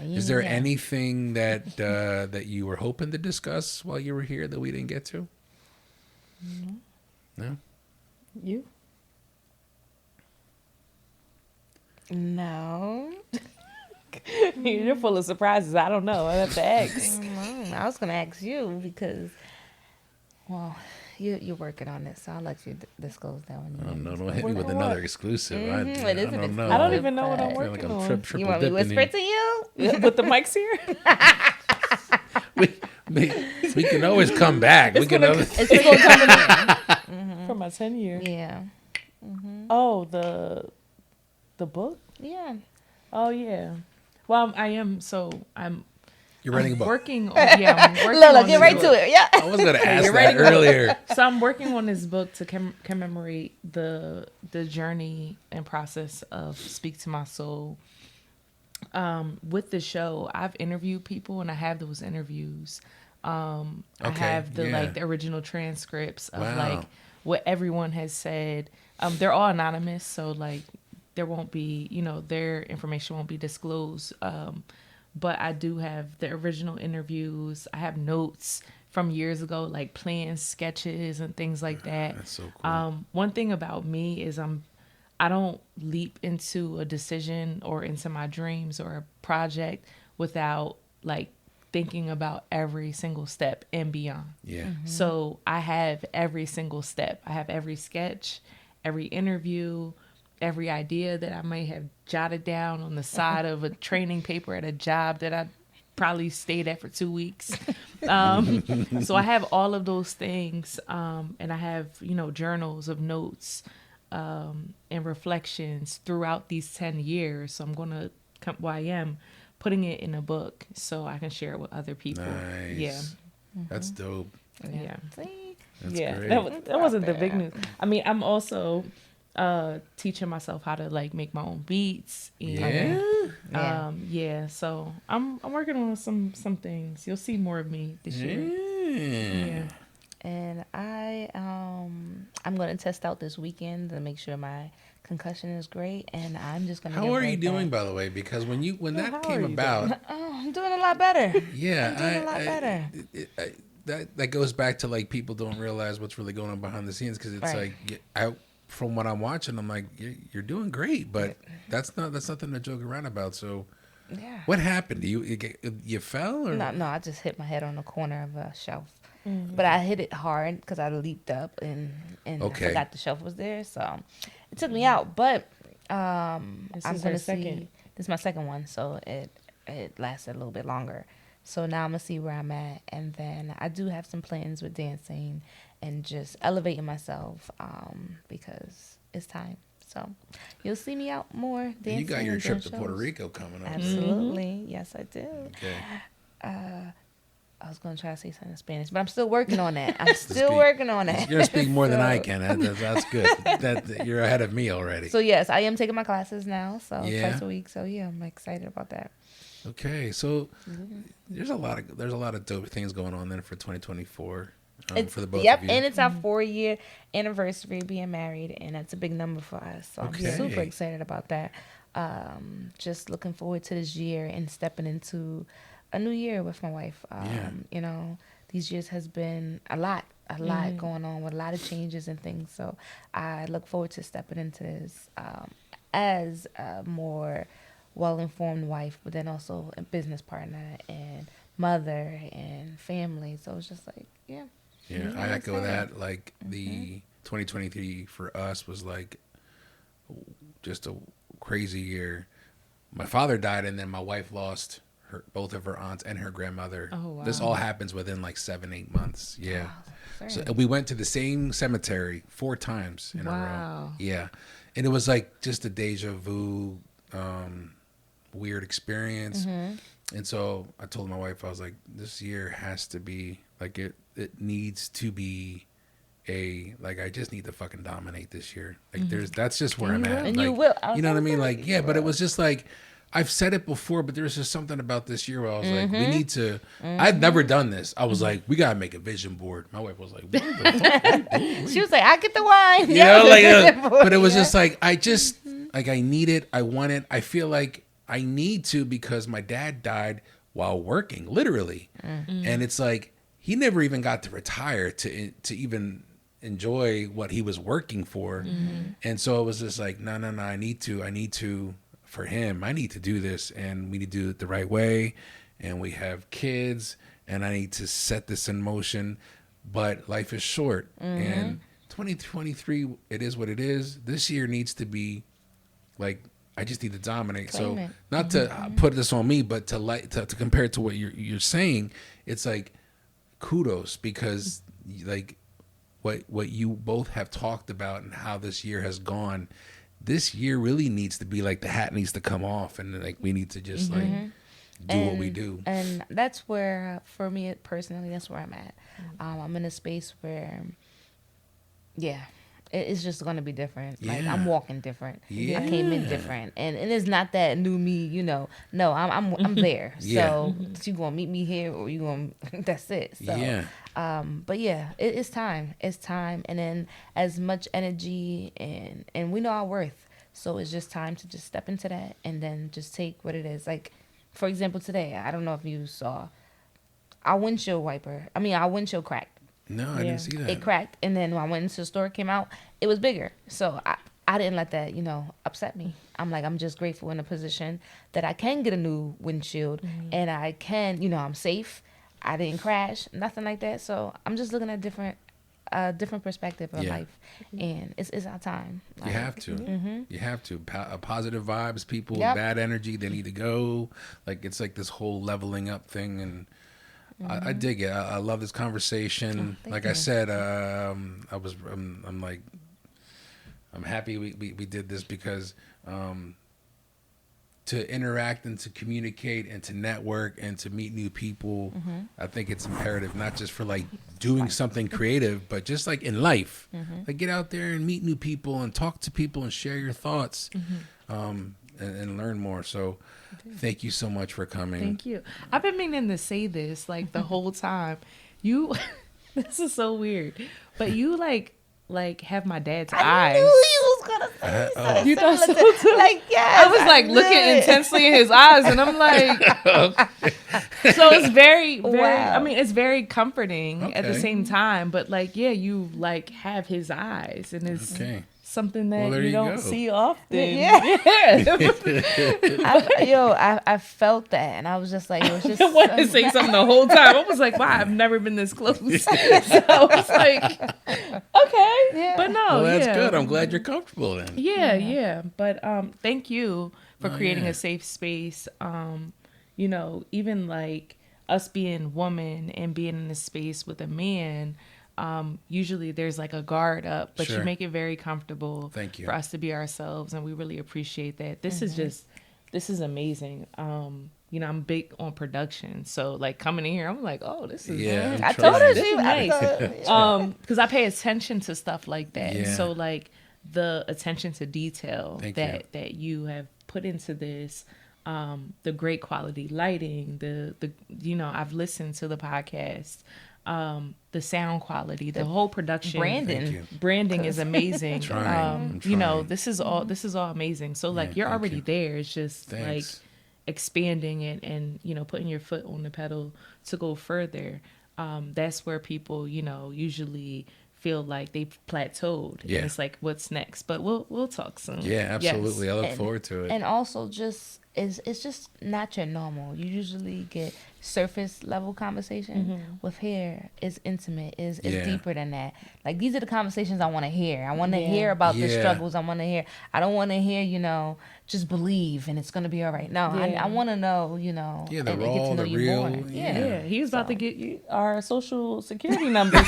Is there anything that that you were hoping to discuss while you were here that we didn't get to? No? You? No. You're full of surprises. I don't know. I have to ask. I was going to ask you because, well, you're working on it, so I'll let you disclose that one. Don't hit me with another exclusive. I don't know. I don't even know what I'm working on. You want me to whisper to you? With the mics here? we can always come back. It's going to come in. For my 10 year. Yeah. Oh, the book? Yeah. Oh, yeah. Well, I'm You're writing a book. I'm working Lola, get right to it. Yeah. I was going to ask that earlier. So I'm working on this book to commemorate the journey and process of Speak to My Soul. With the show, I've interviewed people, and I have those interviews. I have the original transcripts of like what everyone has said. They're all anonymous, so like there won't be, their information won't be disclosed. But I do have the original interviews. I have notes from years ago, like plans, sketches, and things like that. That's so cool. One thing about me is I don't leap into a decision or into my dreams or a project without like thinking about every single step and beyond. Yeah. So I have every single step. I have every sketch, every interview, every idea that I may have jotted down on the side of a training paper at a job that I probably stayed at for 2 weeks. So I have all of those things. And I have, journals of notes and reflections throughout these 10 years. So I am putting it in a book so I can share it with other people. Nice. Yeah. That's dope. Yeah. That's great. That wasn't the big news. I mean, I'm also teaching myself how to like make my own beats. And, so I'm working on some things. You'll see more of me this year. Yeah. And I'm gonna test out this weekend to make sure my concussion is great, and I'm just gonna. How are you doing, by the way? Because when that came about, I'm doing a lot better. Yeah, I'm doing a lot better. That goes back to like people don't realize what's really going on behind the scenes, because it's like from what I'm watching, I'm like you're doing great, but that's nothing to joke around about. So. Yeah. What happened? You fell or no? I just hit my head on the corner of a shelf, but I hit it hard because I leaped up and I forgot the shelf was there, so it took me out. But I'm gonna see. This is my second one, so it lasted a little bit longer. So now I'm gonna see where I'm at, and then I do have some plans with dancing and just elevating myself because it's time. So you'll see me out more dancing. You got your trip to Puerto Rico coming up. Absolutely. Yes, I do. Okay. I was going to try to say something in Spanish, but I'm still working on that. You're going to speak more than I can. That's good. That you're ahead of me already. So, yes, I am taking my classes now, twice a week. So, yeah, I'm excited about that. Okay. So, there's a lot of dope things going on then for 2024. For the both of you. And it's our 4-year anniversary being married, and that's a big number for us. So I'm super excited about that. Just looking forward to this year and stepping into a new year with my wife. You know, these years has been a lot going on with a lot of changes and things. So I look forward to stepping into this as a more well-informed wife, but then also a business partner and mother and family. So it's just like, Yeah, I echo that. Like the 2023 for us was like just a crazy year. My father died, and then my wife lost both of her aunts and her grandmother. Oh, wow. This all happens within like 7-8 months. Yeah. Oh, so we went to the same cemetery 4 times in a row. Yeah. And it was like just a deja vu, weird experience. And so I told my wife, I was like, this year has to be like it needs to be I just need to fucking dominate this year. Like that's just where I'm at. And like, you will. You know what I mean? Like, yeah, but it was just like, I've said it before, but there's just something about this year where I was like, we need to, I'd never done this. I was like, we got to make a vision board. My wife was like, what the fuck are you doing? She was like, I get the wine. But it was just like, I need it. I want it. I feel like I need to because my dad died while working, literally. And it's like, he never even got to retire to even enjoy what he was working for. And so it was just like, no, I need to, for him, I need to do this, and we need to do it the right way. And we have kids, and I need to set this in motion, but life is short. And 2023, it is what it is. This year needs to be like, I just need to dominate. So not to put this on me, but to compare it to what you're saying, it's like kudos, because like what you both have talked about and how this year has gone. This year really needs to be like the hat needs to come off, and like we need to just like do what we do. And that's where, for me personally, that's where I'm at. I'm in a space where, it's just going to be different. Like, I'm walking different. I came in different. And it's not that new me, you know. No, I'm there. So you going to meet me here, or you going to, that's it. So, but it's time. It's time. And then as much energy and we know our worth. So it's just time to just step into that and then just take what it is. Like, for example, today, I don't know if you saw our windshield cracked. No, I didn't see that. It cracked, and then when I went into the store, it came out, it was bigger. So I didn't let that, upset me. I'm like, I'm just grateful in a position that I can get a new windshield, and I can, I'm safe. I didn't crash, nothing like that. So I'm just looking at different perspective of life, and it's our time. Like, you have to. You have to. Positive vibes, people, bad energy, they need to go. Like, it's like this whole leveling up thing, and I dig it. I love this conversation. Like I said, I'm happy we did this because to interact and to communicate and to network and to meet new people. I think it's imperative, not just for like doing something creative, but just like in life. Like get out there and meet new people and talk to people and share your thoughts and learn more. So thank you so much for coming. Thank you. I've been meaning to say this like the whole time. You, this is so weird, but you like have my dad's eyes. I knew you was gonna say something. You thought so too? Like, yes, I was like looking intensely in his eyes, and I'm like, so it's very, very. Wow. I mean, it's very comforting at the same time, but like, yeah, you like have his eyes, and it's something that you don't see often. I felt that, and I was just like, it was just. I wanted to say something the whole time. I was like, wow, I've never been this close. So I was like, okay, but no, well, that's good. I'm glad you're comfortable then. Yeah. But thank you for creating a safe space. You know, even like us being women and being in a space with a man. Usually there's like a guard up, but you make it very comfortable for us to be ourselves, and we really appreciate that. This is amazing. You know, I'm big on production, so like coming in here, I'm like, oh, this is I told her this is nice. Because I pay attention to stuff like that. So like the attention to detail that you have put into this, the great quality lighting, the you know, I've listened to the podcast. The sound quality, the whole production, branding is amazing. I'm trying. You know, this is all amazing. So like you're already there. It's just like expanding it and you know, putting your foot on the pedal to go further. That's where people, you know, usually feel like they've plateaued. And it's like, what's next? But we'll talk soon. Yeah, absolutely. Yes. I look forward to it. And also just it's just not your normal. You usually get surface level conversation. With hair is intimate, is deeper than that. Like these are the conversations I want to hear. I want to hear about the struggles. I want to hear. I don't want to hear, you know, just believe and it's gonna be all right. No, I want to know, you know, the and raw, get to know the you real. more. Yeah. He was about to get you our social security numbers.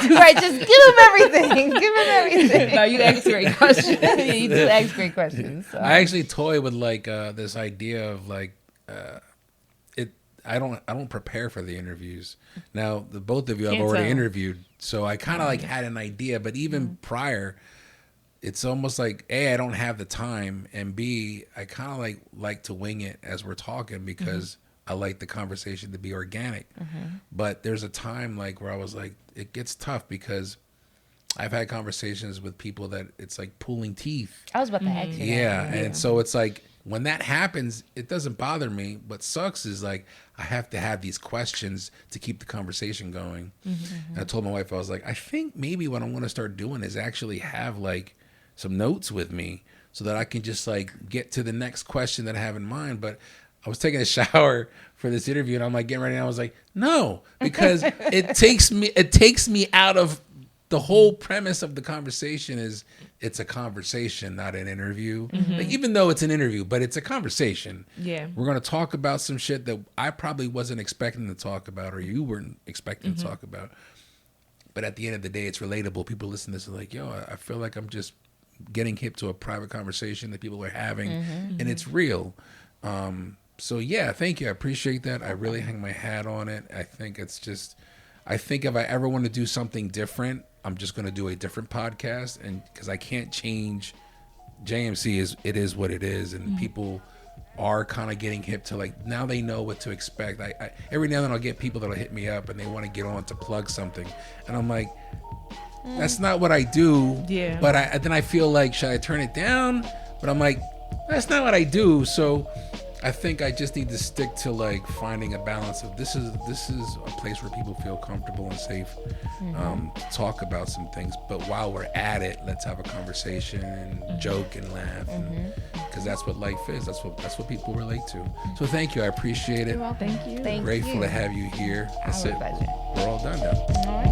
Right, just give him everything. Give him everything. No, you ask great questions. You do ask great questions. So. I actually toy with like this idea of like I don't prepare for the interviews. Now the both of you I've already interviewed, so I kind of like had an idea, but even prior, it's almost like A, I don't have the time, and B, I kind of like to wing it as we're talking because I like the conversation to be organic. But there's a time like where I was like, it gets tough because I've had conversations with people that it's like pulling teeth. I was about to ask you that. Yeah, and so it's like when that happens, it doesn't bother me. What sucks is like I have to have these questions to keep the conversation going. And I told my wife, I was like, I think maybe what I'm going to start doing is actually have like some notes with me so that I can just like get to the next question that I have in mind. But I was taking a shower for this interview and I'm like getting ready and I was like, no, because it takes me out of the whole premise of the conversation is it's a conversation, not an interview. Like, even though it's an interview, but it's a conversation. Yeah. We're going to talk about some shit that I probably wasn't expecting to talk about or you weren't expecting to talk about. But at the end of the day, it's relatable. People listen to this and like, yo, I feel like I'm just getting hip to a private conversation that people are having and it's real. So yeah, thank you. I appreciate that. I really hang my hat on it. I think it's just, I think if I ever want to do something different, I'm just going to do a different podcast, and because I can't change JMC, it is what it is, and people are kind of getting hip to like, now they know what to expect. I every now and then I'll get people that'll hit me up and they want to get on to plug something, and I'm like, that's not what I do. Yeah. But then I feel like, should I turn it down? But I'm like, that's not what I do. So I think I just need to stick to like finding a balance of this is a place where people feel comfortable and safe to talk about some things. But while we're at it, let's have a conversation and joke and laugh, because that's what life is. That's what people relate to. So thank you. I appreciate it. Well, thank you. Grateful to have you here. That's it. Pleasure. We're all done now. All right.